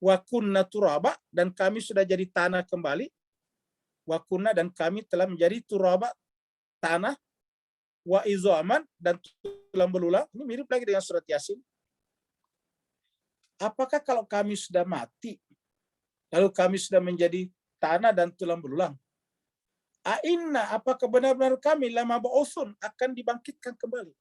wa kunna turaba, dan kami sudah jadi tanah kembali, wa kunna, dan kami telah menjadi turaba, tanah, wa izaman, dan tulang belulang. Ini mirip lagi dengan surat Yasin. Apakah kalau kami sudah mati, lalu kami sudah menjadi tanah dan tulang belulang, A'inna, apakah benar-benar kami lama ba'usun, akan dibangkitkan kembali?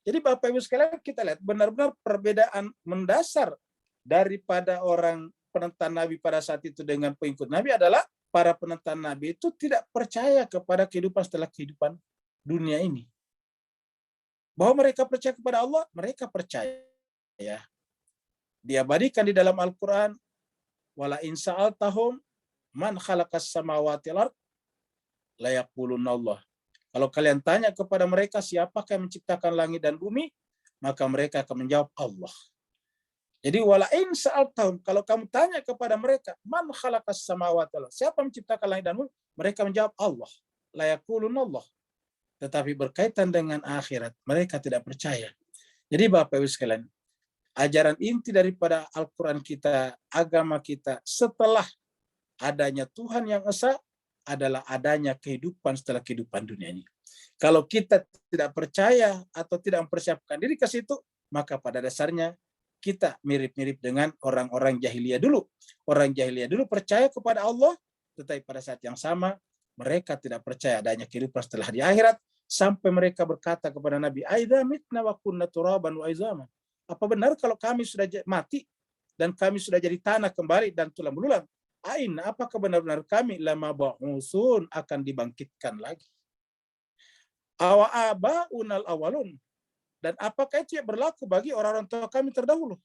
Jadi Bapak Ibu sekalian, kita lihat benar-benar perbedaan mendasar daripada orang penentang Nabi pada saat itu dengan pengikut Nabi adalah para penentang Nabi itu tidak percaya kepada kehidupan setelah kehidupan dunia ini. Bahwa mereka percaya kepada Allah, mereka percaya. Diabadikan di dalam Al-Quran, wala in sa'altahum man khalaqas samawati wal ard la yaqulunna Allah. Kalau kalian tanya kepada mereka siapakah yang menciptakan langit dan bumi, maka mereka akan menjawab Allah. Jadi wala in sa'altahum, kalau kamu tanya kepada mereka, man khalaqas samawati wal ardh, siapa menciptakan langit dan bumi? Mereka menjawab Allah. La yaquluna Allah. Tetapi berkaitan dengan akhirat, mereka tidak percaya. Jadi Bapak Ibu sekalian, ajaran inti daripada Al-Quran kita, agama kita, setelah adanya Tuhan yang esa, adalah adanya kehidupan setelah kehidupan dunia ini. Kalau kita tidak percaya atau tidak mempersiapkan diri ke situ, maka pada dasarnya kita mirip-mirip dengan orang-orang jahiliyah dulu. Orang jahiliyah dulu percaya kepada Allah, tetapi pada saat yang sama mereka tidak percaya adanya kehidupan setelah di akhirat, sampai mereka berkata kepada Nabi, "Aidza mitna wa kunna turaban wa izama." Apa benar kalau kami sudah mati dan kami sudah jadi tanah kembali dan tulang belulang? Ain, apakah benar-benar kami lama ba'usun akan dibangkitkan lagi? Awa abaunal awalun, dan apakah itu yang berlaku bagi orang-orang tua kami terdahulu?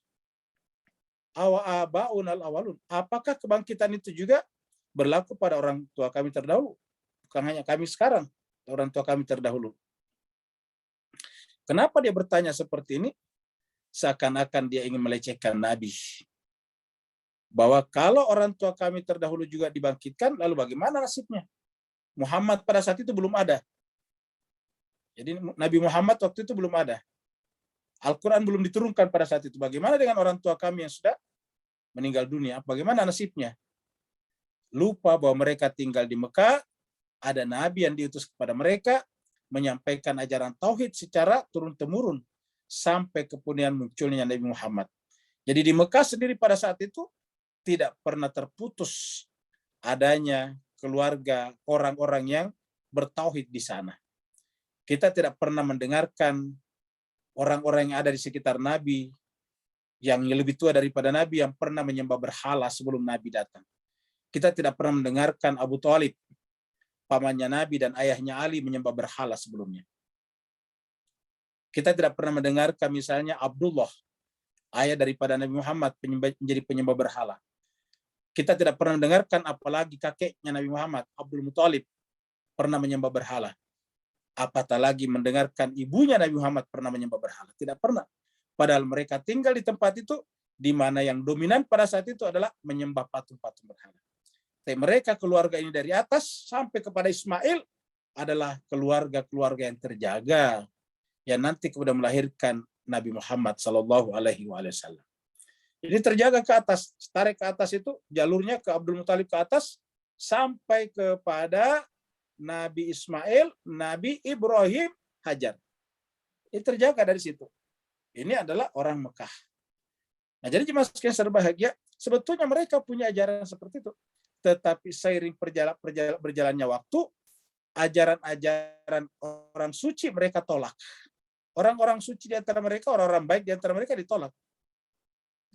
Awa abaunal awalun, apakah kebangkitan itu juga berlaku pada orang tua kami terdahulu? Bukan hanya kami sekarang, orang tua kami terdahulu. Kenapa dia bertanya seperti ini? Seakan-akan dia ingin melecehkan Nabi. Bahwa kalau orang tua kami terdahulu juga dibangkitkan, lalu bagaimana nasibnya? Muhammad pada saat itu belum ada. Jadi Nabi Muhammad waktu itu belum ada. Al-Quran belum diturunkan pada saat itu. Bagaimana dengan orang tua kami yang sudah meninggal dunia? Bagaimana nasibnya? Lupa bahwa mereka tinggal di Mekah, ada Nabi yang diutus kepada mereka, menyampaikan ajaran Tauhid secara turun-temurun, sampai kemudian munculnya Nabi Muhammad. Jadi di Mekah sendiri pada saat itu, tidak pernah terputus adanya keluarga orang-orang yang bertauhid di sana. Kita tidak pernah mendengarkan orang-orang yang ada di sekitar Nabi yang lebih tua daripada Nabi yang pernah menyembah berhala sebelum Nabi datang. Kita tidak pernah mendengarkan Abu Thalib, pamannya Nabi dan ayahnya Ali, menyembah berhala sebelumnya. Kita tidak pernah mendengarkan misalnya Abdullah, ayah daripada Nabi Muhammad, menjadi penyembah berhala. Kita tidak pernah mendengarkan apalagi kakeknya Nabi Muhammad, Abdul Muthalib, pernah menyembah berhala. Apatah lagi mendengarkan ibunya Nabi Muhammad pernah menyembah berhala. Tidak pernah. Padahal mereka tinggal di tempat itu, di mana yang dominan pada saat itu adalah menyembah patung-patung berhala. Tapi mereka, keluarga ini dari atas sampai kepada Ismail, adalah keluarga-keluarga yang terjaga, yang nanti kemudian melahirkan Nabi Muhammad SAW. Jadi terjaga ke atas, tarik ke atas itu jalurnya ke Abdul Muthalib ke atas sampai kepada Nabi Ismail, Nabi Ibrahim, Hajar. Ini terjaga dari situ. Ini adalah orang Mekah. Nah, jadi jemaah sekalian berbahagia, sebetulnya mereka punya ajaran seperti itu. Tetapi seiring berjalannya waktu, ajaran-ajaran orang suci mereka tolak. Orang-orang suci di antara mereka, orang-orang baik di antara mereka ditolak.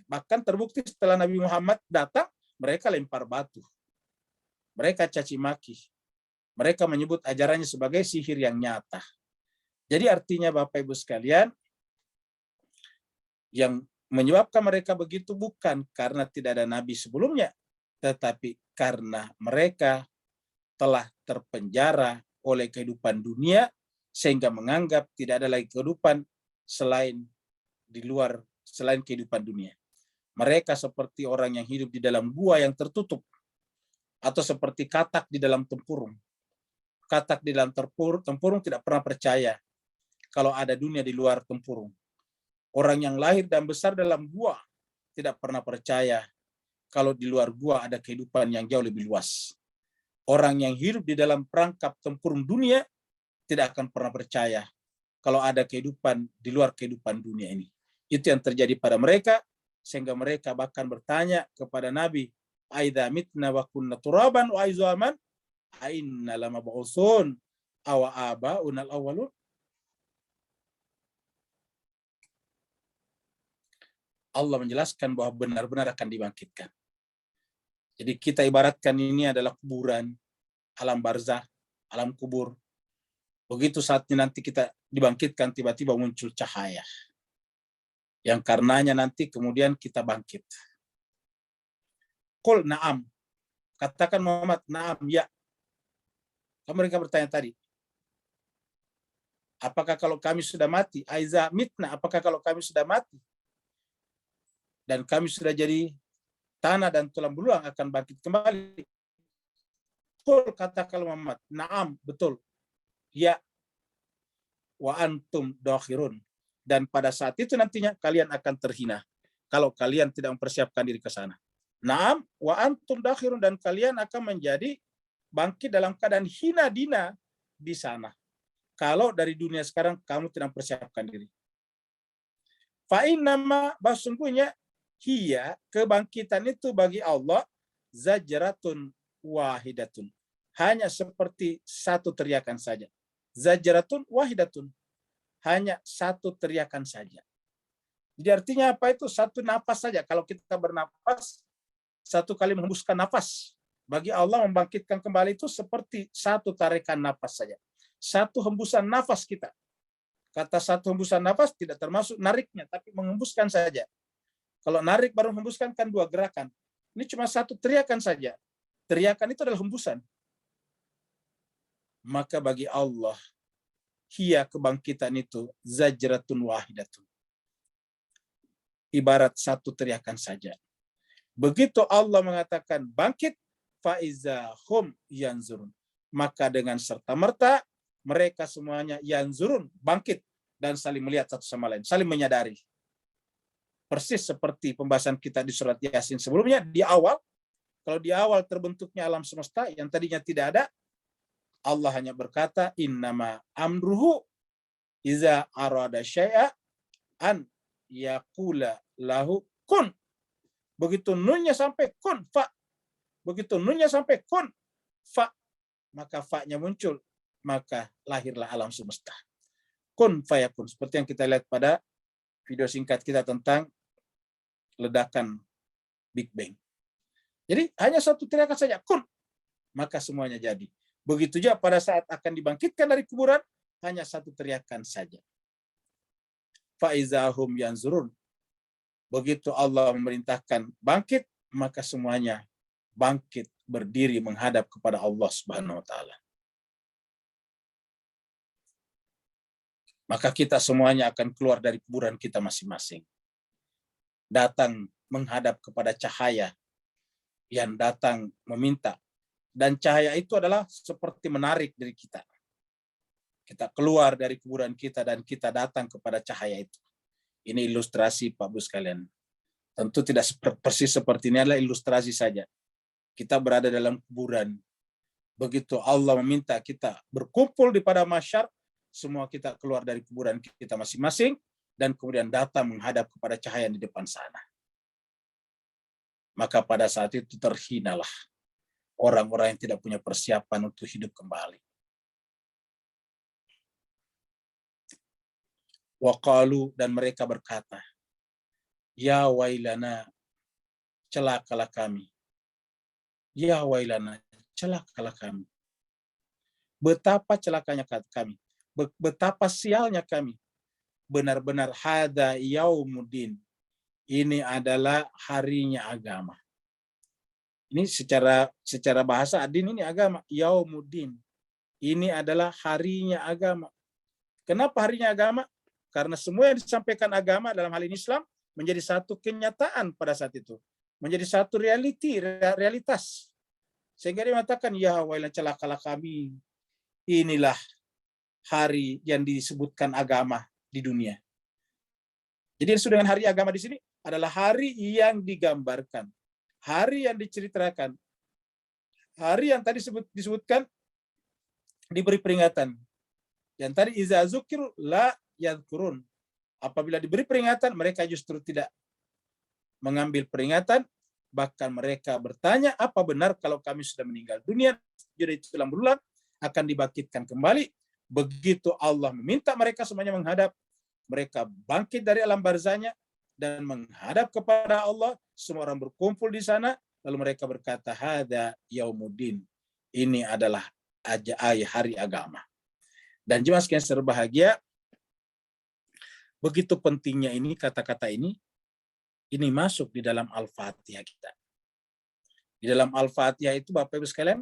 Bahkan terbukti setelah Nabi Muhammad datang, mereka lempar batu. Mereka caci maki. Mereka menyebut ajarannya sebagai sihir yang nyata. Jadi artinya Bapak Ibu sekalian, yang menyebabkan mereka begitu bukan karena tidak ada Nabi sebelumnya, tetapi karena mereka telah terpenjara oleh kehidupan dunia, sehingga menganggap tidak ada lagi kehidupan selain kehidupan dunia. Mereka seperti orang yang hidup di dalam gua yang tertutup, atau seperti katak di dalam tempurung. Katak di dalam tempurung tidak pernah percaya kalau ada dunia di luar tempurung. Orang yang lahir dan besar dalam gua tidak pernah percaya kalau di luar gua ada kehidupan yang jauh lebih luas. Orang yang hidup di dalam perangkap tempurung dunia tidak akan pernah percaya kalau ada kehidupan di luar kehidupan dunia ini. Itu yang terjadi pada mereka, sehingga mereka bahkan bertanya kepada Nabi, "Aidza mitna wa kunna turaban wa izaman, ainna lamab'usun awa abaunal awwalun?" Allah menjelaskan bahwa benar-benar akan dibangkitkan. Jadi kita ibaratkan ini adalah kuburan, alam barzah, alam kubur. Begitu saatnya nanti kita dibangkitkan, tiba-tiba muncul cahaya. Yang karenanya nanti kemudian kita bangkit. Qul na'am. Katakan Muhammad, na'am, ya. Kalau mereka bertanya tadi, apakah kalau kami sudah mati? Aiza mitna, apakah kalau kami sudah mati? dan kami sudah jadi tanah dan tulang belulang akan bangkit kembali. Qul, katakan Muhammad, na'am, betul. Ya, wa antum dakhirun. Dan pada saat itu nantinya kalian akan terhina kalau kalian tidak mempersiapkan diri ke sana. Na'am wa antum dakhirun, dan kalian akan menjadi bangkit dalam keadaan hina dina di sana. Kalau dari dunia sekarang kamu tidak mempersiapkan diri. Fa innama, sesungguhnya hiya, kebangkitan itu bagi Allah, zajratun wahidatun, hanya seperti satu teriakan saja. Zajratun wahidatun, hanya satu teriakan saja. Jadi artinya apa itu? Satu napas saja. Kalau kita bernapas, satu kali menghembuskan nafas. Bagi Allah membangkitkan kembali itu seperti satu tarikan nafas saja. Satu hembusan nafas kita. Kata satu hembusan nafas tidak termasuk nariknya, tapi menghembuskan saja. Kalau narik baru menghembuskan kan dua gerakan. Ini cuma satu teriakan saja. Teriakan itu adalah hembusan. Maka bagi Allah, hiya, kebangkitan itu, zajratun wahidatun, ibarat satu teriakan saja. Begitu Allah mengatakan bangkit, faiza hum yanzurun, maka dengan serta-merta mereka semuanya yanzurun, bangkit dan saling melihat satu sama lain, saling menyadari. Persis seperti pembahasan kita di surat Yasin sebelumnya, di awal, kalau di awal terbentuknya alam semesta yang tadinya tidak ada, Allah hanya berkata, innama amruhu iza arada syai'a an yaqula lahu kun. Begitu nunnya sampai kun fa. Begitu nunnya sampai kun fa, maka fa-nya muncul, maka lahirlah alam semesta. Kun fayakun, seperti yang kita lihat pada video singkat kita tentang ledakan Big Bang. Jadi hanya satu teriakan saja, kun, maka semuanya jadi. Begitu juga pada saat akan dibangkitkan dari kuburan, hanya satu teriakan saja. Faizahum yanzurun. Begitu Allah memerintahkan bangkit, maka semuanya bangkit berdiri menghadap kepada Allah Subhanahu wa taala. Maka kita semuanya akan keluar dari kuburan kita masing-masing. Datang menghadap kepada cahaya yang datang meminta. Dan cahaya itu adalah seperti menarik diri kita. Kita keluar dari kuburan kita dan kita datang kepada cahaya itu. Ini ilustrasi Pak Bu sekalian. Tentu tidak persis seperti ini, adalah ilustrasi saja. Kita berada dalam kuburan. Begitu Allah meminta kita berkumpul di pada mahsyar, semua kita keluar dari kuburan kita masing-masing dan kemudian datang menghadap kepada cahaya di depan sana. Maka pada saat itu terhinalah orang-orang yang tidak punya persiapan untuk hidup kembali. Waqalu, dan mereka berkata, ya wailana, celakalah kami. Ya wailana, celakalah kami. Betapa celakanya kami. Betapa sialnya kami. Benar-benar hada yaumuddin. Ini adalah harinya agama. Ini secara bahasa adin ini agama. Yaumuddin. Ini adalah harinya agama. Kenapa harinya agama? Karena semua yang disampaikan agama dalam hal ini Islam menjadi satu kenyataan pada saat itu. Menjadi satu realitas. Sehingga dia mengatakan, ya wailan, celakalah kami. Inilah hari yang disebutkan agama di dunia. Jadi yang dengan hari agama di sini adalah hari yang digambarkan. Hari yang diceritakan. Hari yang tadi disebutkan diberi peringatan. Yang tadi iza zukiru la yadhkurun. Apabila diberi peringatan, mereka justru tidak mengambil peringatan, bahkan mereka bertanya, apa benar kalau kami sudah meninggal dunia, jadi tulang belulang, akan dibangkitkan kembali? Begitu Allah meminta mereka semuanya menghadap, mereka bangkit dari alam barzahnya dan menghadap kepada Allah, semua orang berkumpul di sana, lalu mereka berkata, hada yaumuddin, ini adalah hari agama. Dan jemaah sekalian berbahagia, begitu pentingnya ini kata-kata ini masuk di dalam Al-Fatihah kita. Di dalam Al-Fatihah itu Bapak Ibu sekalian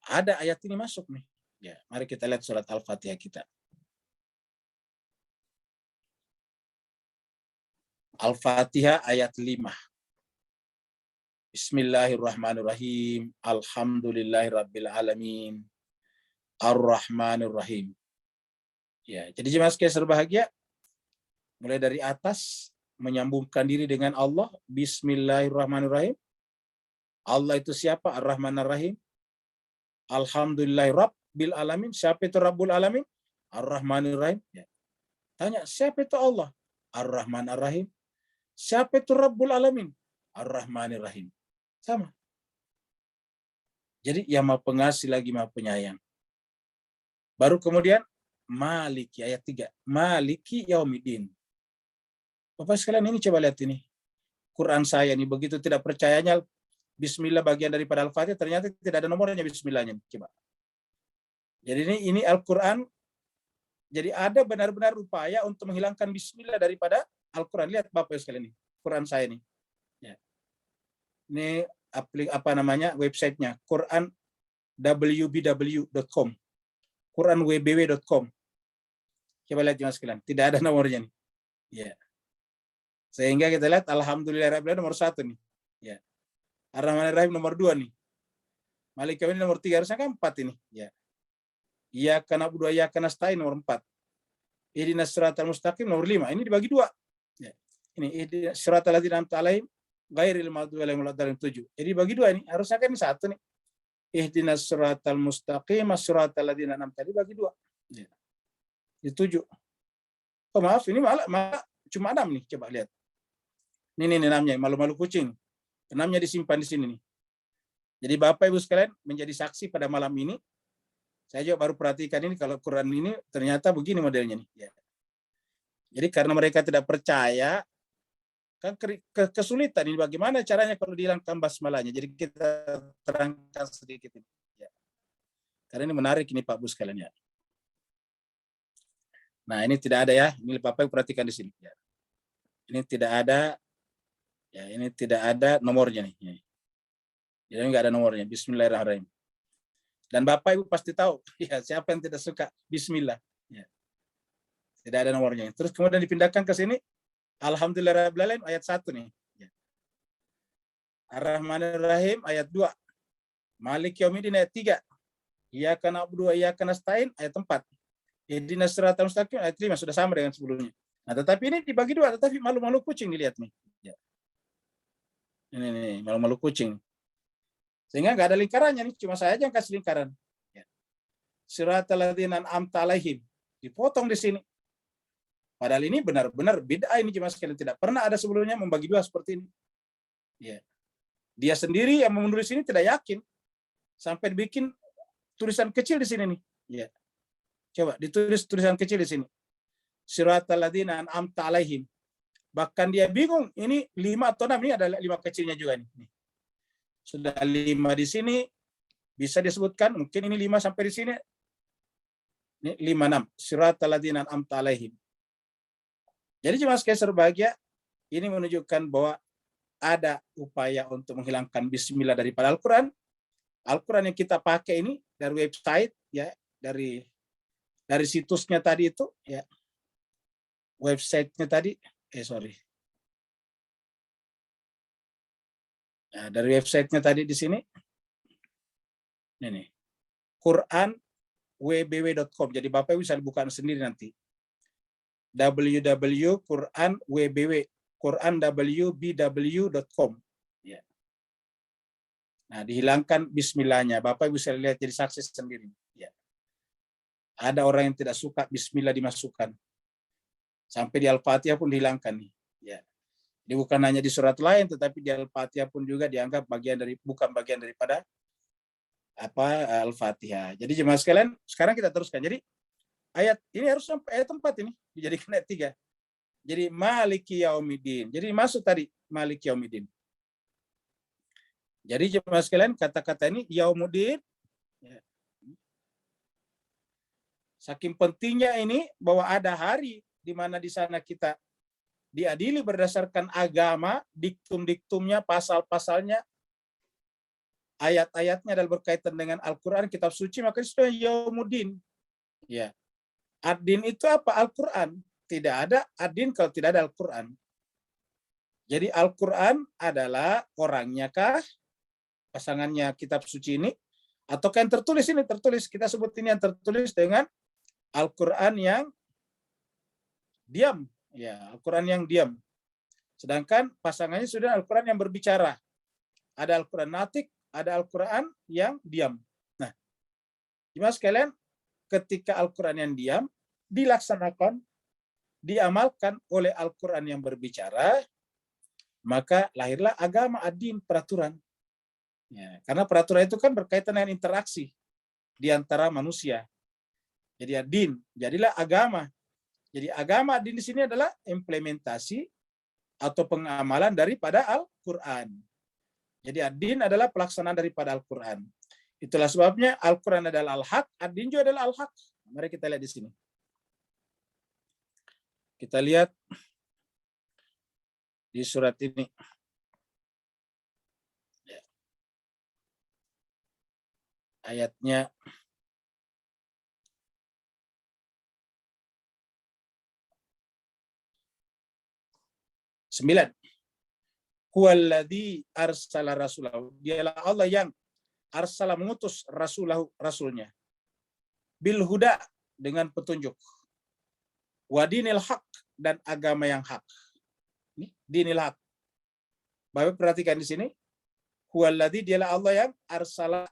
ada ayat ini masuk nih. Ya, mari kita lihat surat Al-Fatihah kita. Al-Fatihah ayat 5. Bismillahirrahmanirrahim. Alhamdulillahirrabbilalamin. Ar-Rahmanirrahim. Ya, jadi jemaah sekalian berbahagia, mulai dari atas menyambungkan diri dengan Allah. Bismillahirrahmanirrahim. Allah itu siapa? Ar-Rahman Ar-Rahim. Alhamdulillahirabbil alamin. Siapa itu Rabbul Alamin? Ar-Rahmanir Rahim. Ya. Tanya, siapa itu Allah? Ar-Rahman Ar-Rahim. Siapa itu Rabbul Alamin? Ar-Rahmanir Rahim. Sama. Jadi yang Maha Pengasih lagi Maha Penyayang. Baru kemudian Maliki ayat 3. Maliki Yaumiddin. Bapak sekalian, ini coba lihat ini. Quran saya ini begitu tidak percayanya Bismillah bagian daripada Al-Fatihah, ternyata tidak ada nomornya Bismillahnya. Coba. Jadi ini Al-Quran, jadi ada benar-benar upaya untuk menghilangkan Bismillah daripada Al-Quran. Lihat Bapak sekalian ini, Quran saya ini. Ya. Ini websitenya, Quran wbw.com, quranwbw.com. Coba lihat jemaah sekalian, tidak ada nomornya nih. Ya. Sehingga kita lihat Alhamdulillahirrahmanirrahim nomor 1 nih. Ya. Ar-Rahman Ar-Rahim nomor 2 nih. Malik ini nomor 3, harusnya kan 4 ini. Ya. Iyyaka na'budu wa iyyaka nasta'in nomor 4. Ihdinas siratal mustaqim nomor 5. Ini dibagi 2. Ya. Ini ihdinas siratal ladzina an'amta 'alaihim ghairil maghdubi alaihim waladdallin 7. Jadi bagi 2 ini, harusnya kan ini 1 nih. Ihdinas siratal mustaqim siratal ladzina an'amta 'alaihim bagi 2. Ya. Itu 7. Oh maaf, ini malah cuma 6 nih, coba lihat. Ini namanya malu-malu kucing. 6-nya disimpan di sini nih. Jadi Bapak Ibu sekalian menjadi saksi pada malam ini. Saya juga baru perhatikan ini, kalau Quran ini ternyata begini modelnya nih. Ya. Jadi karena mereka tidak percaya, kan kesulitan ini bagaimana caranya kalau dihilangkan basmalahnya. Jadi kita terangkan sedikit ini. Ya. Karena ini menarik ini Pak Bu sekalian ya. Nah ini tidak ada ya. Ini Bapak Ibu perhatikan di sini. Ya. Ini tidak ada. Ya, ini tidak ada nomornya nih. Jadi nggak ada nomornya. Bismillahirrahmanirrahim. Dan Bapak Ibu pasti tahu, ya siapa yang tidak suka Bismillah. Ya. Tidak ada nomornya. Terus kemudian dipindahkan ke sini. Alhamdulillahirrahmanirrahim ayat 1 nih. Ya. Ar-Rahmanir-Rahim ayat 2. Malik Yaumiddin ayat 3. Iyyaka na'budu wa iyyaka nasta'in ayat 4. Ihdinas siratal mustaqim ayat 5. Sudah sama dengan sebelumnya. Nah, tetapi ini dibagi 2, tetapi malu-malu kucing dilihat nih. Ya. Ini malu-malu kucing. Sehingga nggak ada lingkarannya nih, cuma saya aja yang kasih lingkaran. Ya. Siratal ladzina an'amta 'alaihim. Dipotong di sini. Padahal ini benar-benar bid'ah ini cuma sekalian, tidak pernah ada sebelumnya membagi 2 seperti ini. Ya. Dia sendiri yang menulis ini tidak yakin. Sampai dibikin tulisan kecil di sini nih. Ya. Coba ditulis tulisan kecil di sini. Siratal ladzina an'amta 'alaihim. Bahkan dia bingung, ini 5 atau 6, ini ada 5 kecilnya juga nih. Sudah 5 di sini, bisa disebutkan, mungkin ini 5 sampai di sini. Ini 5, 6. Siratal ladzina an'amta 'alaihim. Jadi jemaah sekalian berbahagia, ini menunjukkan bahwa ada upaya untuk menghilangkan Bismillah daripada Al-Quran. Al-Quran yang kita pakai ini dari website, ya, dari situsnya tadi itu, ya, websitenya tadi. Nah, dari websitenya tadi di sini, ini Quran wbw.com. Jadi Bapak bisa buka sendiri nanti. quranwbw.com. Ya. Nah, dihilangkan Bismillahnya. Bapak bisa lihat jadi saksi sendiri. Ya. Ada orang yang tidak suka Bismillah dimasukkan. Sampai di Al-Fatihah pun dihilangkan nih. Ya. Jadi bukan hanya di surat lain, tetapi di Al-Fatihah pun juga dianggap bukan bagian daripada Al-Fatihah. Jadi jemaah sekalian, sekarang kita teruskan. Jadi ayat ini harus sampai ayat 4 ini dijadikan ayat 3. Jadi Maliki Yaumiddin. Jadi masuk tadi Maliki Yaumiddin. Jadi jemaah sekalian, kata-kata ini Yaumuddin. Ya. Saking pentingnya ini bahwa ada hari di mana di sana kita diadili berdasarkan agama, diktum-diktumnya, pasal-pasalnya, ayat-ayatnya adalah berkaitan dengan Al-Quran, kitab suci, maka itu Yaumuddin. Ya. Ad-din itu apa? Al-Quran. Tidak ada ad-din kalau tidak ada Al-Quran. Jadi Al-Quran adalah orangnya kah, pasangannya kitab suci ini, atau yang tertulis ini, tertulis, kita sebut ini yang tertulis dengan Al-Quran yang diam. Ya, Al-Quran yang diam. Sedangkan pasangannya sudah Al-Quran yang berbicara. Ada Al-Quran natik, ada Al-Quran yang diam. Nah, jemaah sekalian, ketika Al-Quran yang diam dilaksanakan, diamalkan oleh Al-Quran yang berbicara, maka lahirlah agama, ad-din, peraturan. Ya, karena peraturan itu kan berkaitan dengan interaksi di antara manusia. Jadi ad-din, jadilah agama. Jadi agama ad-din di sini adalah implementasi atau pengamalan daripada Al-Quran. Jadi ad-din adalah pelaksanaan daripada Al-Quran. Itulah sebabnya Al-Quran adalah al-haq, ad-din juga adalah al-haq. Mari kita lihat di sini. Kita lihat di surat ini. Ayatnya sembilan. Huwallazi arsala rasulahu. Dialah Allah yang arsala, mengutus rasulnya. Bil huda, dengan petunjuk. Wa dinil haq, dan agama yang hak. Ini dinil haq. Bapak perhatikan di sini. Huwallazi, dialah Allah yang arsala,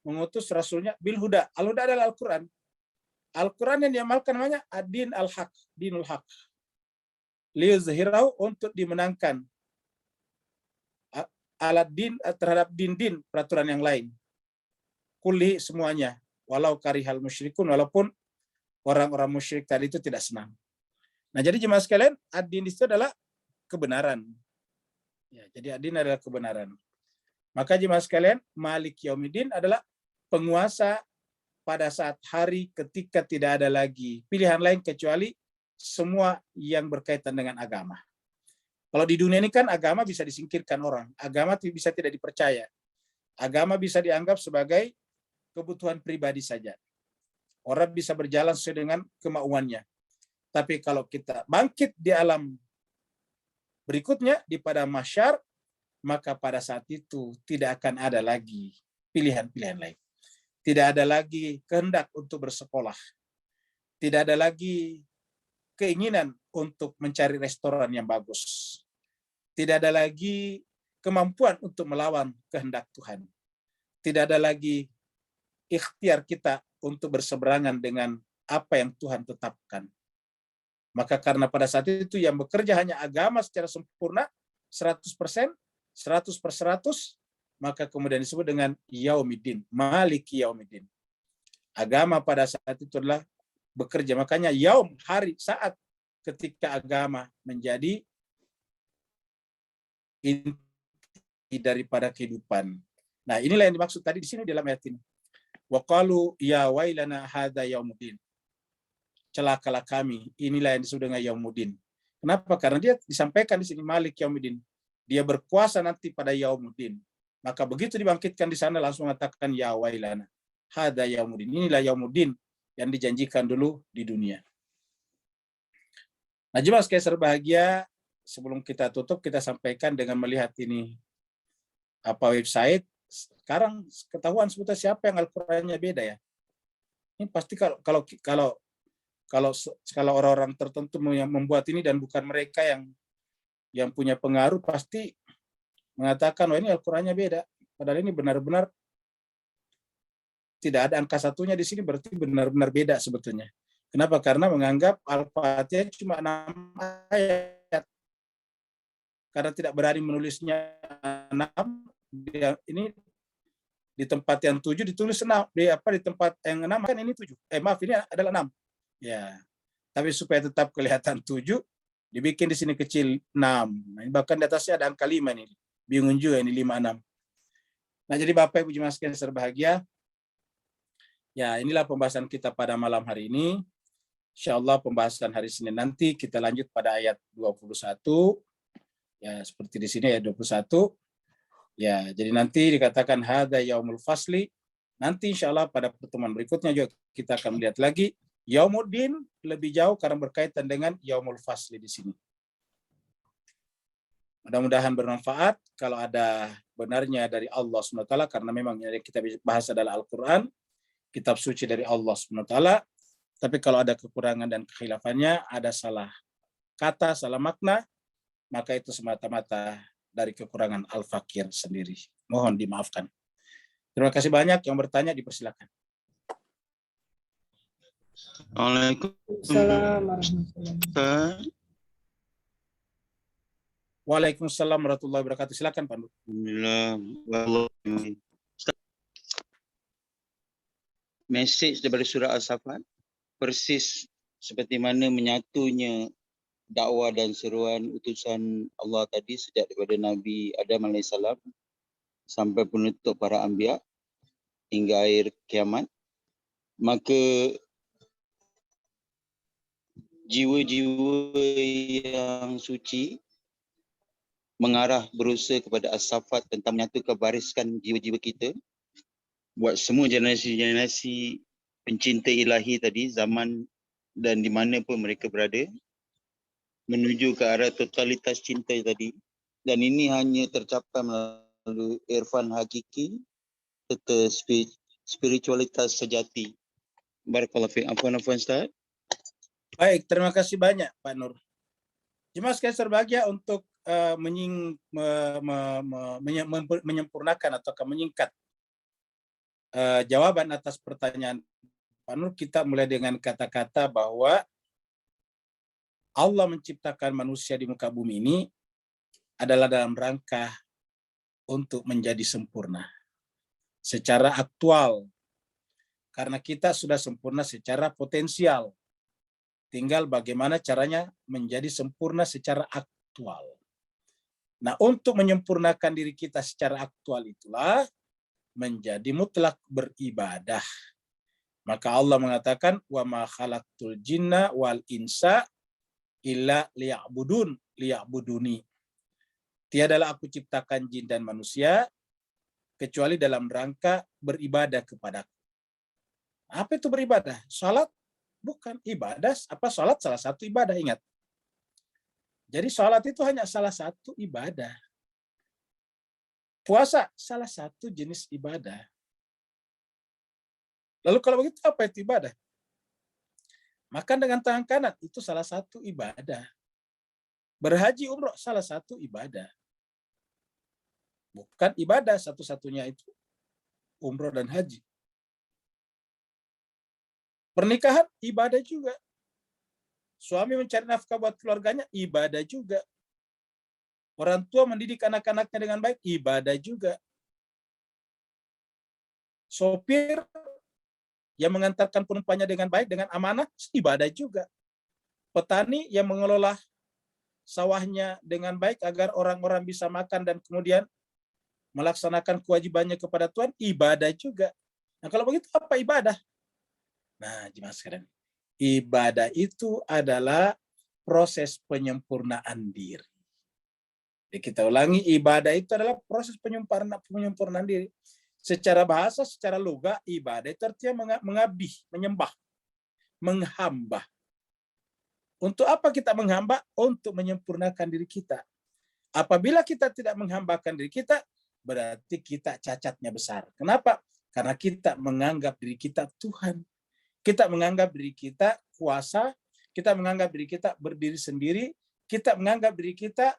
mengutus rasulnya bil huda. Al-huda adalah Al-Quran. Al-Quran yang diamalkan namanya ad-din al-haq, dinul haq. Liyuzhirahu, untuk dimenangkan alat din terhadap din-din peraturan yang lain. Kulli, semuanya. Walau karihal musyrikun, walaupun orang-orang musyrik tadi itu tidak senang. Nah, jadi jemaah sekalian, ad-din itu adalah kebenaran. Ya, jadi ad-din adalah kebenaran. Maka jemaah sekalian, Malik Yaumiddin adalah penguasa pada saat hari ketika tidak ada lagi pilihan lain kecuali semua yang berkaitan dengan agama. Kalau di dunia ini kan agama bisa disingkirkan orang. Agama bisa tidak dipercaya. Agama bisa dianggap sebagai kebutuhan pribadi saja. Orang bisa berjalan sesuai dengan kemauannya. Tapi kalau kita bangkit di alam berikutnya, di pada mahsyar, maka pada saat itu tidak akan ada lagi pilihan-pilihan lain. Tidak ada lagi kehendak untuk bersekolah. Tidak ada lagi keinginan untuk mencari restoran yang bagus. Tidak ada lagi kemampuan untuk melawan kehendak Tuhan. Tidak ada lagi ikhtiar kita untuk berseberangan dengan apa yang Tuhan tetapkan. Maka karena pada saat itu yang bekerja hanya agama secara sempurna, 100%, 100%, maka kemudian disebut dengan Yaumiddin, Maliki Yaumiddin. Agama pada saat itu adalah bekerja. Makanya yaum, hari, saat ketika agama menjadi inti daripada kehidupan. Nah, inilah yang dimaksud tadi di sini dalam ayat ini. Wa qalu ya wailana hadza yaumuddin. Celakalah kami, inilah yang disebut dengan yaumuddin. Kenapa? Karena dia disampaikan di sini Malik Yaumiddin. Dia berkuasa nanti pada yaumuddin. Maka begitu dibangkitkan di sana langsung mengatakan ya wailana hadza yaumuddin. Inilah yaumuddin yang dijanjikan dulu di dunia. Nah, jemaah sekalian berbahagia, sebelum kita tutup kita sampaikan dengan melihat ini website. Sekarang ketahuan sebetulnya siapa yang Al-Qur'annya beda ya. Ini pasti kalau orang-orang tertentu yang membuat ini dan bukan mereka yang punya pengaruh pasti mengatakan wah ini Al-Qur'annya beda. Padahal ini benar-benar tidak ada angka satunya di sini, berarti benar-benar beda sebetulnya. Kenapa? Karena menganggap Al-Fatihah cuma 6 ayat. Karena tidak berani menulisnya 6, ini di tempat yang 7 ditulis 6. Di tempat yang 6 kan ini 7. Maaf, ini adalah 6. Ya. Tapi supaya tetap kelihatan 7, dibikin di sini kecil 6. Nah, bahkan di atasnya ada angka 5 nih. Bingung juga ini 56. Nah, jadi Bapak Ibu jemaah sekalian berbahagia, ya, inilah pembahasan kita pada malam hari ini. Insyaallah pembahasan hari Senin nanti kita lanjut pada ayat 21. Ya, seperti di sini ayat 21. Ya, jadi nanti dikatakan hadza yaumul fasli. Nanti insyaallah pada pertemuan berikutnya juga kita akan melihat lagi yaumuddin lebih jauh karena berkaitan dengan yaumul fasli di sini. Mudah-mudahan bermanfaat. Kalau ada benarnya dari Allah SWT, karena memang yang kita bahas adalah Al-Quran, kitab suci dari Allah SWT. Tapi kalau ada kekurangan dan kekhilafannya, ada salah kata, salah makna, maka itu semata-mata dari kekurangan Al-Fakir sendiri. Mohon dimaafkan. Terima kasih banyak. Yang bertanya dipersilakan. Assalamualaikum. Waalaikumsalam warahmatullahi wabarakatuh. Silakan Pak Nur. Alhamdulillah. Mesej daripada surah As-Saffat persis seperti mana menyatunya dakwah dan seruan utusan Allah tadi sejak daripada Nabi Adam AS sampai penutup para anbiya hingga akhir kiamat. Maka jiwa-jiwa yang suci mengarah berusaha kepada As-Saffat tentang menyatukan bariskan jiwa-jiwa kita buat semua generasi-generasi pencinta ilahi tadi, zaman dan di mana pun mereka berada, menuju ke arah totalitas cinta tadi. Dan ini hanya tercapai melalui irfan hakiki serta spiritualitas sejati. Barakallahu fiik. Afwan Ustaz. Baik, terima kasih banyak Pak Nur. Jemaah sekalian berbahagia, untuk menyempurnakan atau menyingkat jawaban atas pertanyaan Pak Nur, kita mulai dengan kata-kata bahwa Allah menciptakan manusia di muka bumi ini adalah dalam rangka untuk menjadi sempurna secara aktual, karena kita sudah sempurna secara potensial. Tinggal bagaimana caranya menjadi sempurna secara aktual. Nah, untuk menyempurnakan diri kita secara aktual itulah menjadi mutlak beribadah. Maka Allah mengatakan, wa ma khalaqtul jinna wal insa illa liya'buduni. Tiadalah aku ciptakan jin dan manusia kecuali dalam rangka beribadah kepadaku. Apa itu beribadah? Salat bukan ibadah. Apa salat salah satu ibadah, ingat. Jadi salat itu hanya salah satu ibadah. Puasa salah satu jenis ibadah. Lalu kalau begitu apa itu ibadah? Makan dengan tangan kanan itu salah satu ibadah. Berhaji umroh salah satu ibadah. Bukan ibadah satu-satunya itu umroh dan haji. Pernikahan ibadah juga. Suami mencari nafkah buat keluarganya ibadah juga. Orang tua mendidik anak-anaknya dengan baik ibadah juga. Sopir yang mengantarkan penumpangnya dengan baik, dengan amanah, ibadah juga. Petani yang mengelola sawahnya dengan baik agar orang-orang bisa makan dan kemudian melaksanakan kewajibannya kepada Tuhan, ibadah juga. Nah, kalau begitu apa ibadah? Nah, jemaah sekalian, ibadah itu adalah proses penyempurnaan diri. Jadi kita ulangi, ibadah itu adalah proses penyempurnaan diri. Secara bahasa, secara lugha, ibadah itu artinya mengabdi, menyembah, menghamba. Untuk apa kita menghamba? Untuk menyempurnakan diri kita. Apabila kita tidak menghambakan diri kita, berarti kita cacatnya besar. Kenapa? Karena kita menganggap diri kita Tuhan. Kita menganggap diri kita kuasa, kita menganggap diri kita berdiri sendiri, kita menganggap diri kita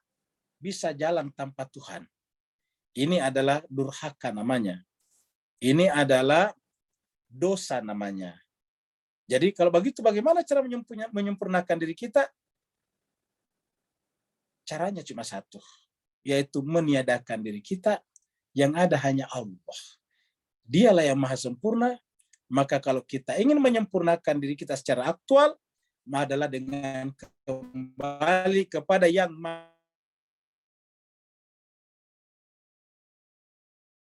bisa jalan tanpa Tuhan. Ini adalah durhaka namanya. Ini adalah dosa namanya. Jadi kalau begitu bagaimana cara menyempurnakan diri kita? Caranya cuma satu, yaitu meniadakan diri kita, yang ada hanya Allah. Dialah yang maha sempurna. Maka kalau kita ingin menyempurnakan diri kita secara aktual, adalah dengan kembali kepada yang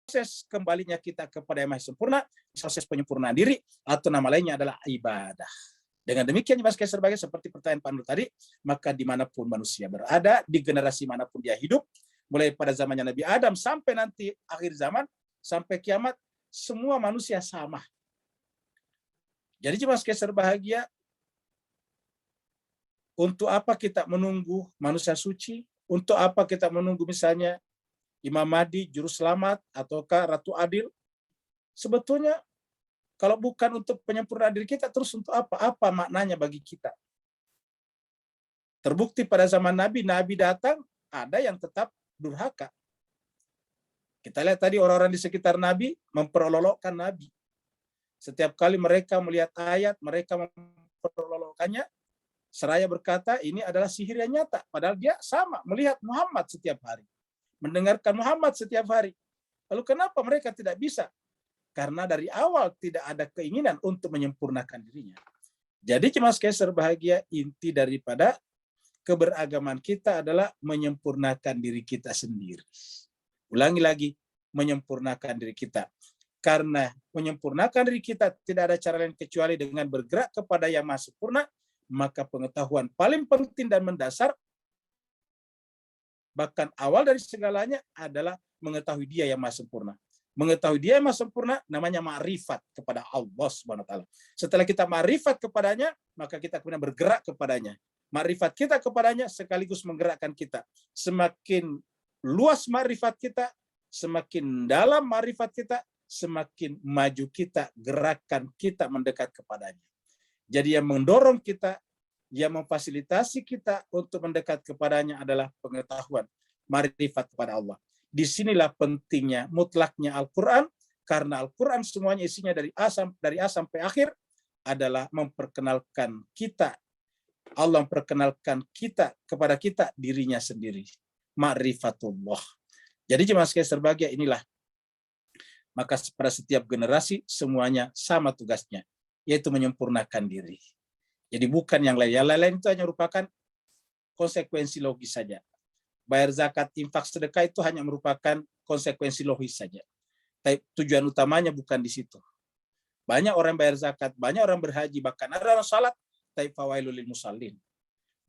proses kembalinya kita kepada yang maha sempurna, proses penyempurnaan diri, atau nama lainnya adalah ibadah. Dengan demikian, sebagai seperti pertanyaan Pak Nur tadi, maka dimanapun manusia berada, di generasi manapun dia hidup, mulai pada zamannya Nabi Adam sampai nanti akhir zaman, sampai kiamat, semua manusia sama. Jadi jemaah sekalian berbahagia, untuk apa kita menunggu manusia suci? Untuk apa kita menunggu misalnya Imam Mahdi, Juru Selamat, ataukah Ratu Adil? Sebetulnya kalau bukan untuk penyempurnaan diri kita, terus untuk apa? Apa maknanya bagi kita? Terbukti pada zaman Nabi, Nabi datang, ada yang tetap durhaka. Kita lihat tadi orang-orang di sekitar Nabi memperolok-olokkan Nabi. Setiap kali mereka melihat ayat, mereka memperolok-olokkannya, seraya berkata ini adalah sihir yang nyata. Padahal dia sama melihat Muhammad setiap hari, mendengarkan Muhammad setiap hari. Lalu kenapa mereka tidak bisa? Karena dari awal tidak ada keinginan untuk menyempurnakan dirinya. Jadi jemaah sekalian berbahagia, inti daripada keberagaman kita adalah menyempurnakan diri kita sendiri. Ulangi lagi, menyempurnakan diri kita. Karena menyempurnakan diri kita tidak ada cara lain kecuali dengan bergerak kepada yang maha sempurna, maka pengetahuan paling penting dan mendasar, bahkan awal dari segalanya adalah mengetahui dia yang maha sempurna. Mengetahui dia yang maha sempurna namanya ma'rifat kepada Allah Subhanahu wa taala. Setelah kita ma'rifat kepadanya, maka kita kemudian bergerak kepadanya. Ma'rifat kita kepadanya sekaligus menggerakkan kita. Semakin luas ma'rifat kita, semakin dalam ma'rifat kita, semakin maju kita, gerakan kita mendekat kepadanya. Jadi yang mendorong kita, yang memfasilitasi kita untuk mendekat kepadanya adalah pengetahuan, ma'rifat kepada Allah. Disinilah pentingnya mutlaknya Al-Quran, karena Al-Quran semuanya isinya dari A sampai akhir adalah memperkenalkan kita. Allah memperkenalkan kita kepada kita dirinya sendiri. Ma'rifatullah. Jadi jemaah sekalian berbahagia, inilah. Maka pada setiap generasi semuanya sama tugasnya, yaitu menyempurnakan diri. Jadi bukan yang lain. Yang lain itu hanya merupakan konsekuensi logis saja. Bayar zakat, infak, sedekah itu hanya merupakan konsekuensi logis saja. Tapi tujuan utamanya bukan di situ. Banyak orang bayar zakat, banyak orang berhaji, bahkan ada orang salat, tapi fawailul lil musallin.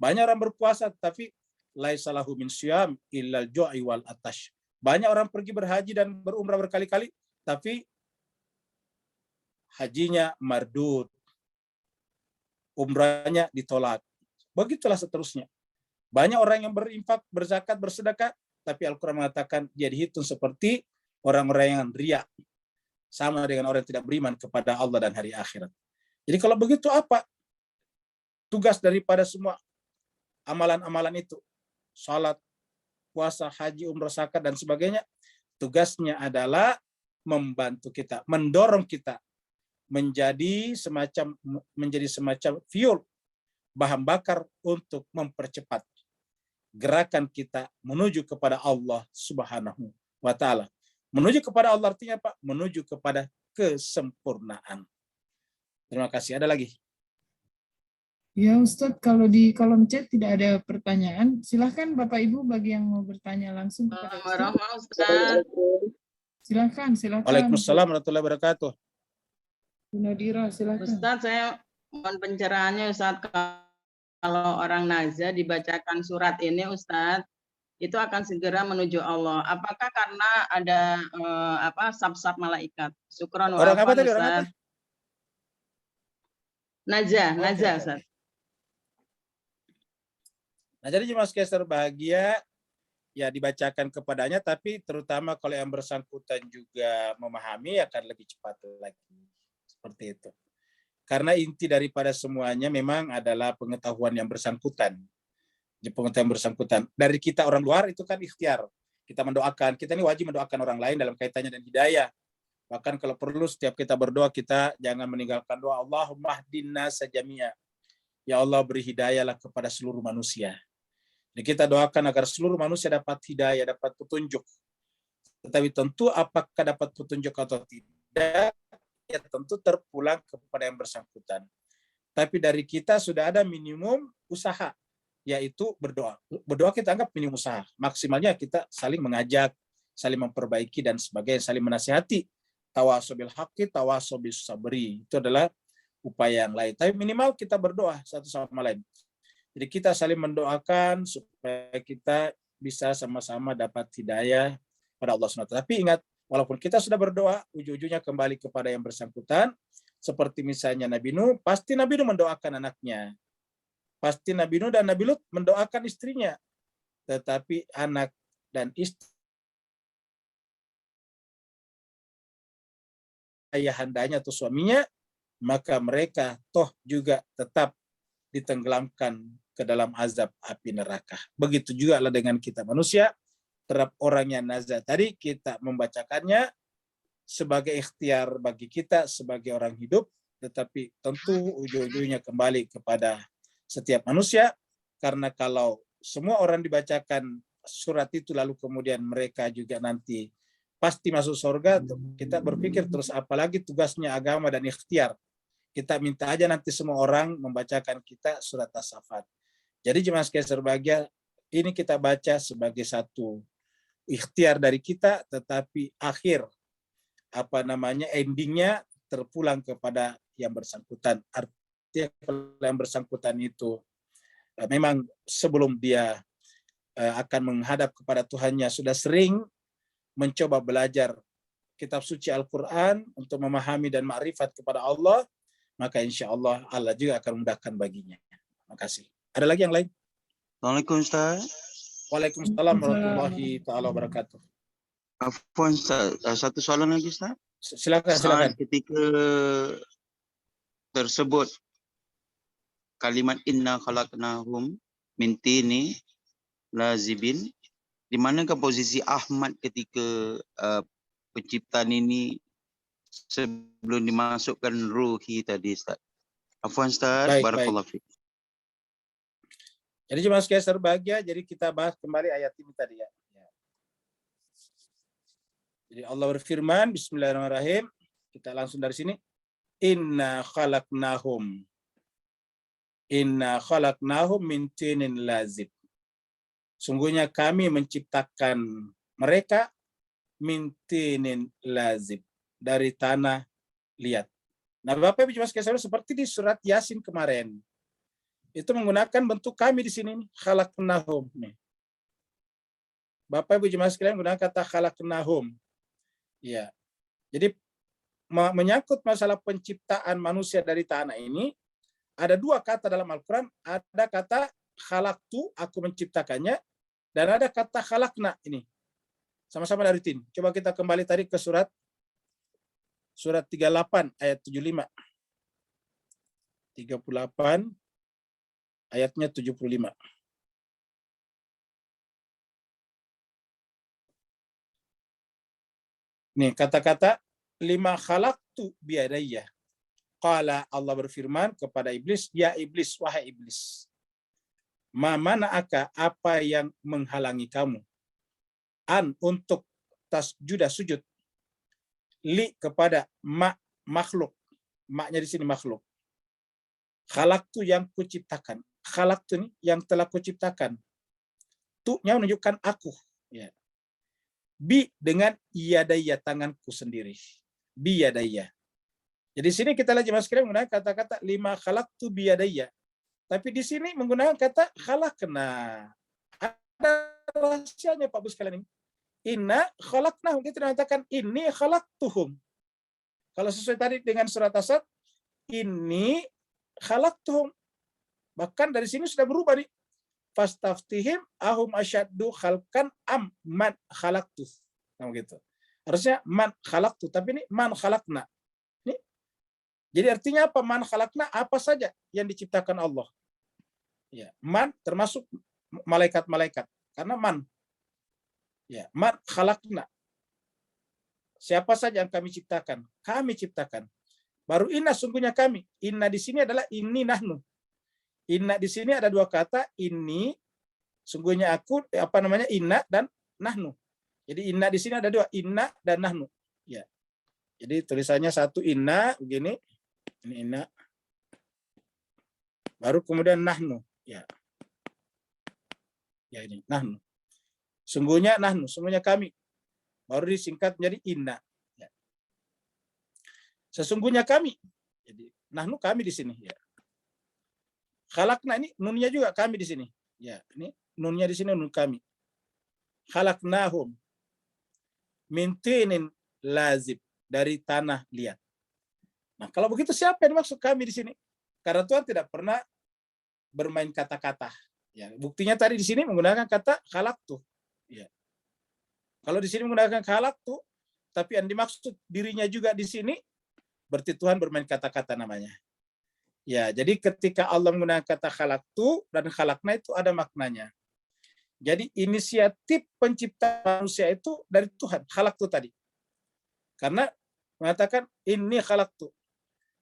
Banyak orang berpuasa, tapi laisa lahu min syiyam illal ju'i wal atash. Banyak orang pergi berhaji dan berumrah berkali-kali, tapi hajinya mardud, umrahnya ditolak. Begitulah seterusnya. Banyak orang yang berinfak, berzakat, bersedekah, tapi Al-Quran mengatakan dia dihitung seperti orang-orang yang riya. Sama dengan orang yang tidak beriman kepada Allah dan hari akhirat. Jadi kalau begitu apa tugas daripada semua amalan-amalan itu? Salat, puasa, haji, umrah, zakat, dan sebagainya. Tugasnya adalah membantu kita, mendorong kita menjadi semacam fuel, bahan bakar untuk mempercepat gerakan kita menuju kepada Allah Subhanahu wa taala. Menuju kepada Allah artinya apa? Menuju kepada kesempurnaan. Terima kasih. Ada lagi? Ya Ustadz, kalau di kolom chat tidak ada pertanyaan, silahkan Bapak Ibu bagi yang mau bertanya langsung kepada Ustadz. Silahkan. Waalaikumsalam warahmatullahi wabarakatuh. Bu Nadira, silahkan. Ustadz, saya mohon pencerahannya Ustadz. Kalau orang nazar dibacakan surat ini Ustadz, itu akan segera menuju Allah. Apakah karena ada sab-sab malaikat? Syukron wa Orang apa afwan, tadi? Orang apa? Ustadz. Nazar Ustadz. Nah, jadi jemaah sekalian berbahagia, ya dibacakan kepadanya, tapi terutama kalau yang bersangkutan juga memahami akan lebih cepat lagi. Seperti itu. Karena inti daripada semuanya memang adalah pengetahuan yang bersangkutan. Pengetahuan bersangkutan. Dari kita orang luar itu kan ikhtiar. Kita mendoakan, kita ini wajib mendoakan orang lain dalam kaitannya dan hidayah. Bahkan kalau perlu setiap kita berdoa, kita jangan meninggalkan doa Allahumma hdina sajami'a. Ya Allah beri hidayahlah kepada seluruh manusia. Jadi kita doakan agar seluruh manusia dapat hidayah, dapat petunjuk. Tetapi tentu apakah dapat petunjuk atau tidak, ya tentu terpulang kepada yang bersangkutan. Tapi dari kita sudah ada minimum usaha, yaitu berdoa. Berdoa kita anggap minimum usaha. Maksimalnya kita saling mengajak, saling memperbaiki, dan sebagainya, saling menasihati. Tawasobil haqqi, tawasobil sabri. Itu adalah upaya yang lain. Tapi minimal kita berdoa satu sama lain. Jadi kita saling mendoakan supaya kita bisa sama-sama dapat hidayah pada Allah SWT. Tapi ingat, walaupun kita sudah berdoa, ujung-ujungnya kembali kepada yang bersangkutan. Seperti misalnya Nabi Nuh, pasti Nabi Nuh mendoakan anaknya. Pasti Nabi Nuh dan Nabi Lut mendoakan istrinya. tetapi anak dan istri ayahandanya atau suaminya, maka mereka toh juga tetap ditenggelamkan ke dalam azab api neraka. Begitu juga lah dengan kita manusia, terhadap orang yang nazar tadi kita membacakannya sebagai ikhtiar bagi kita sebagai orang hidup, tetapi tentu ujung-ujungnya kembali kepada setiap manusia, karena kalau semua orang dibacakan surat itu lalu kemudian mereka juga nanti pasti masuk surga, kita berpikir terus apalagi tugasnya agama dan ikhtiar. Kita minta aja nanti semua orang membacakan kita surat As-Saffat. Jadi jemaah sekalian berbahagia, ini kita baca sebagai satu ikhtiar dari kita, tetapi akhir endingnya terpulang kepada yang bersangkutan. Artinya yang bersangkutan itu memang sebelum dia akan menghadap kepada Tuhannya sudah sering mencoba belajar kitab suci Al-Quran untuk memahami dan ma'rifat kepada Allah, maka insya Allah Allah juga akan mudahkan baginya. Terima kasih. Ada lagi yang lain? Assalamualaikum Ustaz. Waalaikumsalam warahmatullahi ta'ala wabarakatuh. Afwan Ustaz, satu soalan lagi Ustaz. Silakan. Ketika tersebut kalimat inna khalaqnahum min tini lazibin, di manakah posisi Ahmad ketika penciptaan ini sebelum dimasukkan ruhi tadi Ustaz? Afwan Ustaz, barakallahu fiik. Jadi jemaah sekalian berbahagia, jadi kita bahas kembali ayat ini tadi ya. Jadi Allah berfirman, bismillahirrahmanirrahim, kita langsung dari sini. Inna khalaqnahum min tinin lazib. Sungguhnya kami menciptakan mereka min tinin lazib, dari tanah liat. Nah, Bapak Ibu jemaah sekalian, seperti di surat Yasin kemarin, itu menggunakan bentuk kami di sini, khalaqnahum. Bapak Ibu jemaah sekalian menggunakan kata khalaqnahum. Ya. Jadi menyangkut masalah penciptaan manusia dari tanah ini, ada dua kata dalam Al-Quran. Ada kata khalaqtu, aku menciptakannya, dan ada kata khalaqna ini. Sama-sama dari tin. Coba kita kembali tadi ke surat 38 ayat 75. 38 ayatnya 75. Nih kata-kata lima khalaqtu biadayya. Qala, Allah berfirman kepada iblis, ya iblis, wahai iblis. Ma mana'aka, apa yang menghalangi kamu? An, untuk tasjuda sujud. Li, kepada makhluk. Maknya di sini makhluk. Khalaqtu, yang kuciptakan. Khalaqtu ini yang telah kuciptakan. Tu-nya menunjukkan aku. Ya. Bi, dengan yadaya, tanganku sendiri. Bi yadaya. Jadi di sini kita lihat jemaah sekalian menggunakan kata-kata lima khalaqtu bi yadaya. Tapi di sini menggunakan kata khalaqna. Ada rahasianya Pak Bu sekalian ini. Inna khalaqnahum, dia tidak mengatakan ini khalaqtuhum. Kalau sesuai tadi dengan surat As-Sad, ini khalaqtuhum. Bahkan dari sini sudah berubah nih. Fastaftihim ahum asyaddu khalqan am man khalaqtuh. Nah, gitu. Harusnya man khalaqtu, tapi ini man khalaqna. Ini. Jadi artinya apa? Man khalaqna, apa saja yang diciptakan Allah. Ya, man termasuk malaikat-malaikat. Karena man. Ya, man khalaqna. Siapa saja yang kami ciptakan? Kami ciptakan. Baru inna, sungguhnya kami. Inna di sini adalah inni nahnu. Inna di sini ada dua kata, ini sungguhnya aku, inna dan nahnu. Jadi inna di sini ada dua, inna dan nahnu. Ya. Jadi tulisannya satu inna begini, ini inna. Baru kemudian nahnu, ya. Ya ini nahnu. Sungguhnya nahnu, sungguhnya kami. Baru disingkat menjadi inna. Ya. Sesungguhnya kami. Jadi nahnu kami di sini, ya. Khalaqna ini nunnya juga kami di sini. Ya, ini nunnya di sini nun kami. Khalaqnahum min tinin lazib, dari tanah liat. Nah, kalau begitu siapa yang dimaksud kami di sini? Karena Tuhan tidak pernah bermain kata-kata. Ya, buktinya tadi di sini menggunakan kata khalaqtu. Ya. Kalau di sini menggunakan khalaqtu, tapi yang dimaksud dirinya juga di sini, berarti Tuhan bermain kata-kata namanya. Ya, jadi ketika Allah menggunakan kata khalaqtu dan khalaqna itu ada maknanya. Jadi inisiatif penciptaan manusia itu dari Tuhan, khalaqtu tadi. Karena mengatakan ini khalaqtu.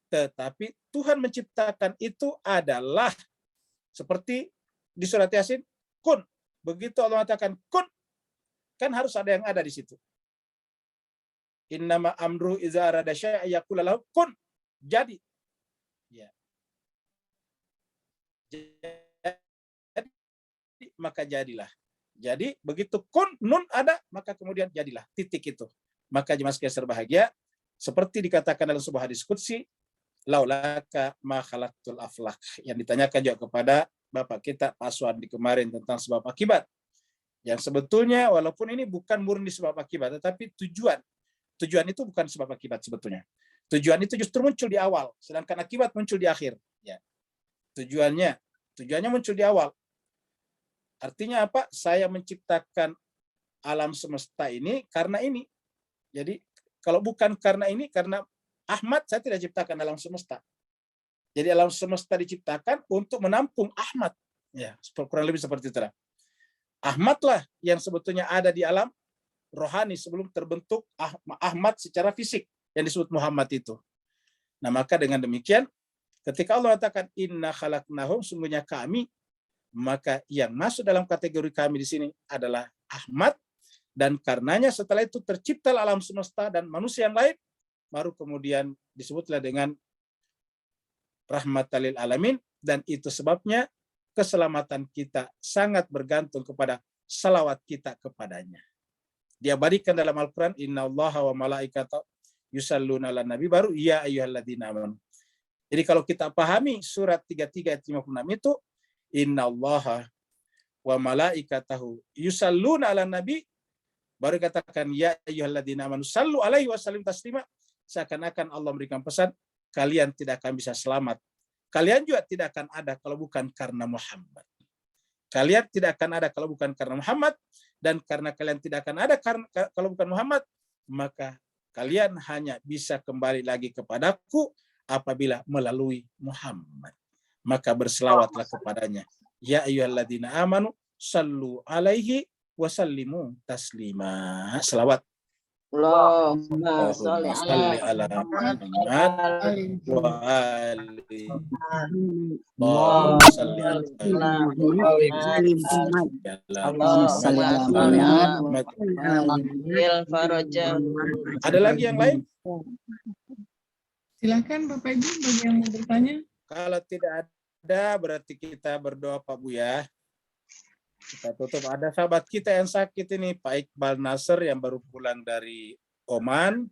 Tetapi Tuhan menciptakan itu adalah seperti di surat Yasin, kun. Begitu Allah mengatakan kun, kan harus ada yang ada di situ. Innama amru iza arada syai'an yaqulu lahu kun. Jadi. Ya. Jadi, maka jadilah. Jadi begitu kun nun ada, maka kemudian jadilah. Titik itu. Maka jemaah sekalian berbahagia, seperti dikatakan dalam sebuah hadis qudsi, laulaka ma khalaqtul aflak, yang ditanyakan juga kepada Bapak kita Pak Aswandi kemarin tentang sebab akibat. Yang sebetulnya walaupun ini bukan murni sebab akibat, tetapi tujuan itu bukan sebab akibat sebetulnya. Tujuan itu justru muncul di awal, sedangkan akibat muncul di akhir. Ya. Tujuannya muncul di awal. Artinya apa? Saya menciptakan alam semesta ini karena ini. Jadi kalau bukan karena ini, karena Ahmad, saya tidak ciptakan alam semesta. Jadi alam semesta diciptakan untuk menampung Ahmad. Ya, kurang lebih seperti itu. Ahmadlah yang sebetulnya ada di alam rohani sebelum terbentuk Ahmad secara fisik yang disebut Muhammad itu. Nah, maka dengan demikian ketika Allah katakan inna khalaqnahum, sungguhnya kami, maka yang masuk dalam kategori kami di sini adalah Ahmad, dan karenanya setelah itu tercipta alam semesta dan manusia yang lain, baru kemudian disebutlah dengan rahmatal lil alamin, dan itu sebabnya keselamatan kita sangat bergantung kepada salawat kita kepadanya. Diabadikan dalam Al-Quran, innallaha wa malaikatahu yusalluna 'alan nabi, baru ya ayyuhalladzina amanu. Jadi kalau kita pahami surat 33 ayat 56 itu, innallaha wa malaikatahu yusalluna 'alan nabi, baru katakan ya ayyuhalladzina amanu sallu alaihi wa sallimu taslima, seakan-akan Allah memberikan pesan, kalian tidak akan bisa selamat. Kalian juga tidak akan ada kalau bukan karena Muhammad. Kalian tidak akan ada kalau bukan karena Muhammad, dan karena kalian tidak akan ada kalau bukan Muhammad, maka kalian hanya bisa kembali lagi kepadaku apabila melalui Muhammad. Maka berselawatlah kepadanya. Ya ayyuhalladzina amanu sallu alaihi wa sallimu taslima. Selawat. Allahumma sholli ala Muhammad wa ali Allahumma sholli ala Muhammad. Ada lagi yang lain? Silakan Bapak Ibu bagi yang mau bertanya. Kalau tidak ada, berarti kita berdoa Pak Bu ya. Kita tutup. Ada sahabat kita yang sakit ini, Pak Iqbal Nasr yang baru pulang dari Oman.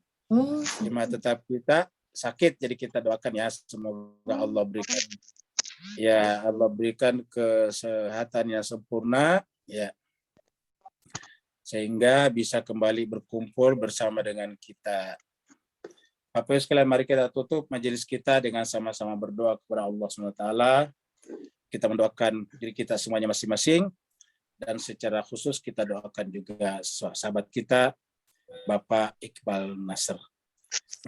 Jemaah tetap kita sakit, jadi kita doakan ya, semoga Allah berikan kesehatan yang sempurna ya, sehingga bisa kembali berkumpul bersama dengan kita. Bapak Ibu sekalian, mari kita tutup majelis kita dengan sama-sama berdoa kepada Allah SWT. Kita mendoakan diri kita semuanya masing-masing, dan secara khusus kita doakan juga sahabat kita Bapak Iqbal Nasr.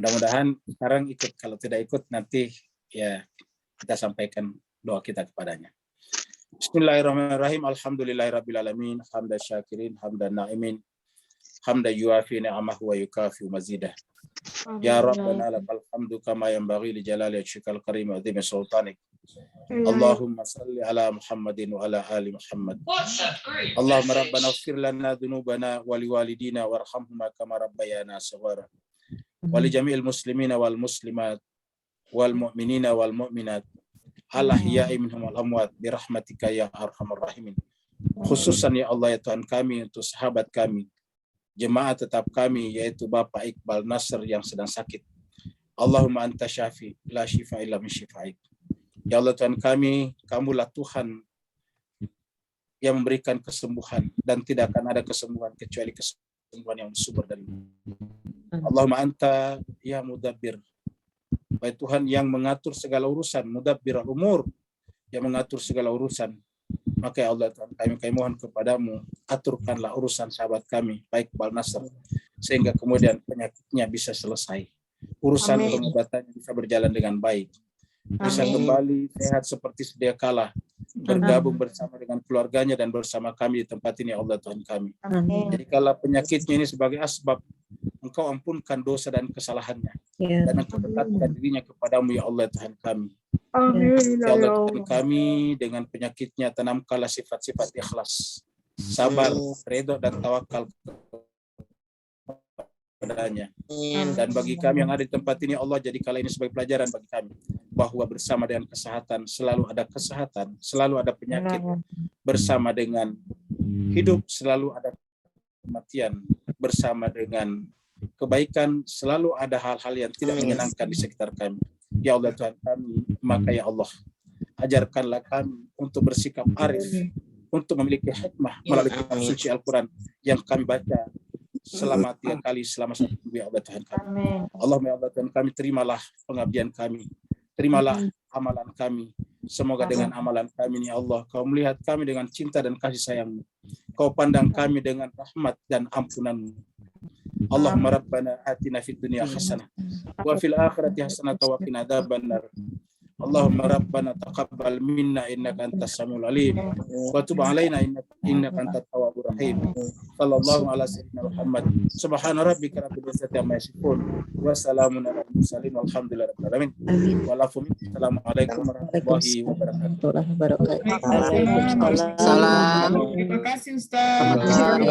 Mudah-mudahan sekarang ikut, kalau tidak ikut nanti ya kita sampaikan doa kita kepadanya. Bismillahirrahmanirrahim. Alhamdulillahirabbil alamin, hamdan syakirin, hamdan na'imin, hamdan yuafi ni'amahu wa yukafi mazidah. Ya Rabbana lakal hamdu kama yanbaghi li jalali wajhikal karim wa 'azimi sultanik. Allahumma salli ala Muhammadin wa ala ali Muhammad. Allahumma rabbana ighfir lana dhunubana wa liwalidina warhamhuma kama rabbayana shaghara. Wa li jami'il muslimina wal muslimat wal mu'minina wal mu'minat al ahya'i minhum wal amwat bi rahmatika ya arhamar rahimin. Khususan ya Allah ya Tuhan kami, untuk sahabat kami, jemaah tetap kami, yaitu Bapak Iqbal Nasr yang sedang sakit. Allahumma anta syafi la syifa illa min syifaik. Ya Allah Tuhan kami, kamulah Tuhan yang memberikan kesembuhan, dan tidak akan ada kesembuhan kecuali kesembuhan yang bersumber dari-Mu. Allahumma anta ya mudabbir, baik Tuhan yang mengatur segala urusan, mudabbir al-umur, yang mengatur segala urusan. Maka ya Allah Tuhan kami mohon kepadamu, aturkanlah urusan sahabat kami, baik Bal Nasr, sehingga kemudian penyakitnya bisa selesai. Urusan pengobatannya bisa berjalan dengan baik. Bisa kembali sehat seperti sedia kala, bergabung bersama dengan keluarganya dan bersama kami di tempat ini ya Allah Tuhan kami. Jadi kalau penyakitnya ini sebagai asbab, Engkau ampunkan dosa dan kesalahannya, dan Engkau dekatkan dirinya kepadamu ya Allah Tuhan kami. Ya Allah Tuhan kami, dengan penyakitnya tanamkanlah sifat-sifat ikhlas, sabar, redha dan tawakal kepadanya. Dan bagi kami yang ada di tempat ini Allah, jadikanlah ini sebagai pelajaran bagi kami, bahwa bersama dengan kesehatan selalu ada kesehatan, selalu ada penyakit, bersama dengan hidup selalu ada kematian, bersama dengan kebaikan selalu ada hal-hal yang tidak menyenangkan di sekitar kami. Ya Allah Tuhan kami, maka ya Allah, ajarkanlah kami untuk bersikap arif, untuk memiliki hikmah melalui kitab suci Al-Quran yang kami baca selama 3 kali selama 1 minggu ya Allah Tuhan kami. Allahumma ya Allah Tuhan kami, terimalah pengabdian kami, terimalah amalan kami. Semoga dengan amalan kami ini Allah, Kau melihat kami dengan cinta dan kasih sayang-Mu. Kau pandang kami dengan rahmat dan ampunan-Mu. Allahumma rabbana atina fid dunya hasanah wa fil akhirati hasanah wa qina adzabannar. Allahumma rabbana taqabbal minna innaka antas samiul alim wa tub alaina innaka antat tawwabur rahim. Sallallahu ala sayyidina Muhammad. Subhana rabbika rabbil izzati amma yasifun wa salamun alal mursalin walhamdulillahi rabbil alamin. Wassalamualaikum warahmatullahi wabarakatuh. Terima kasih Ustaz.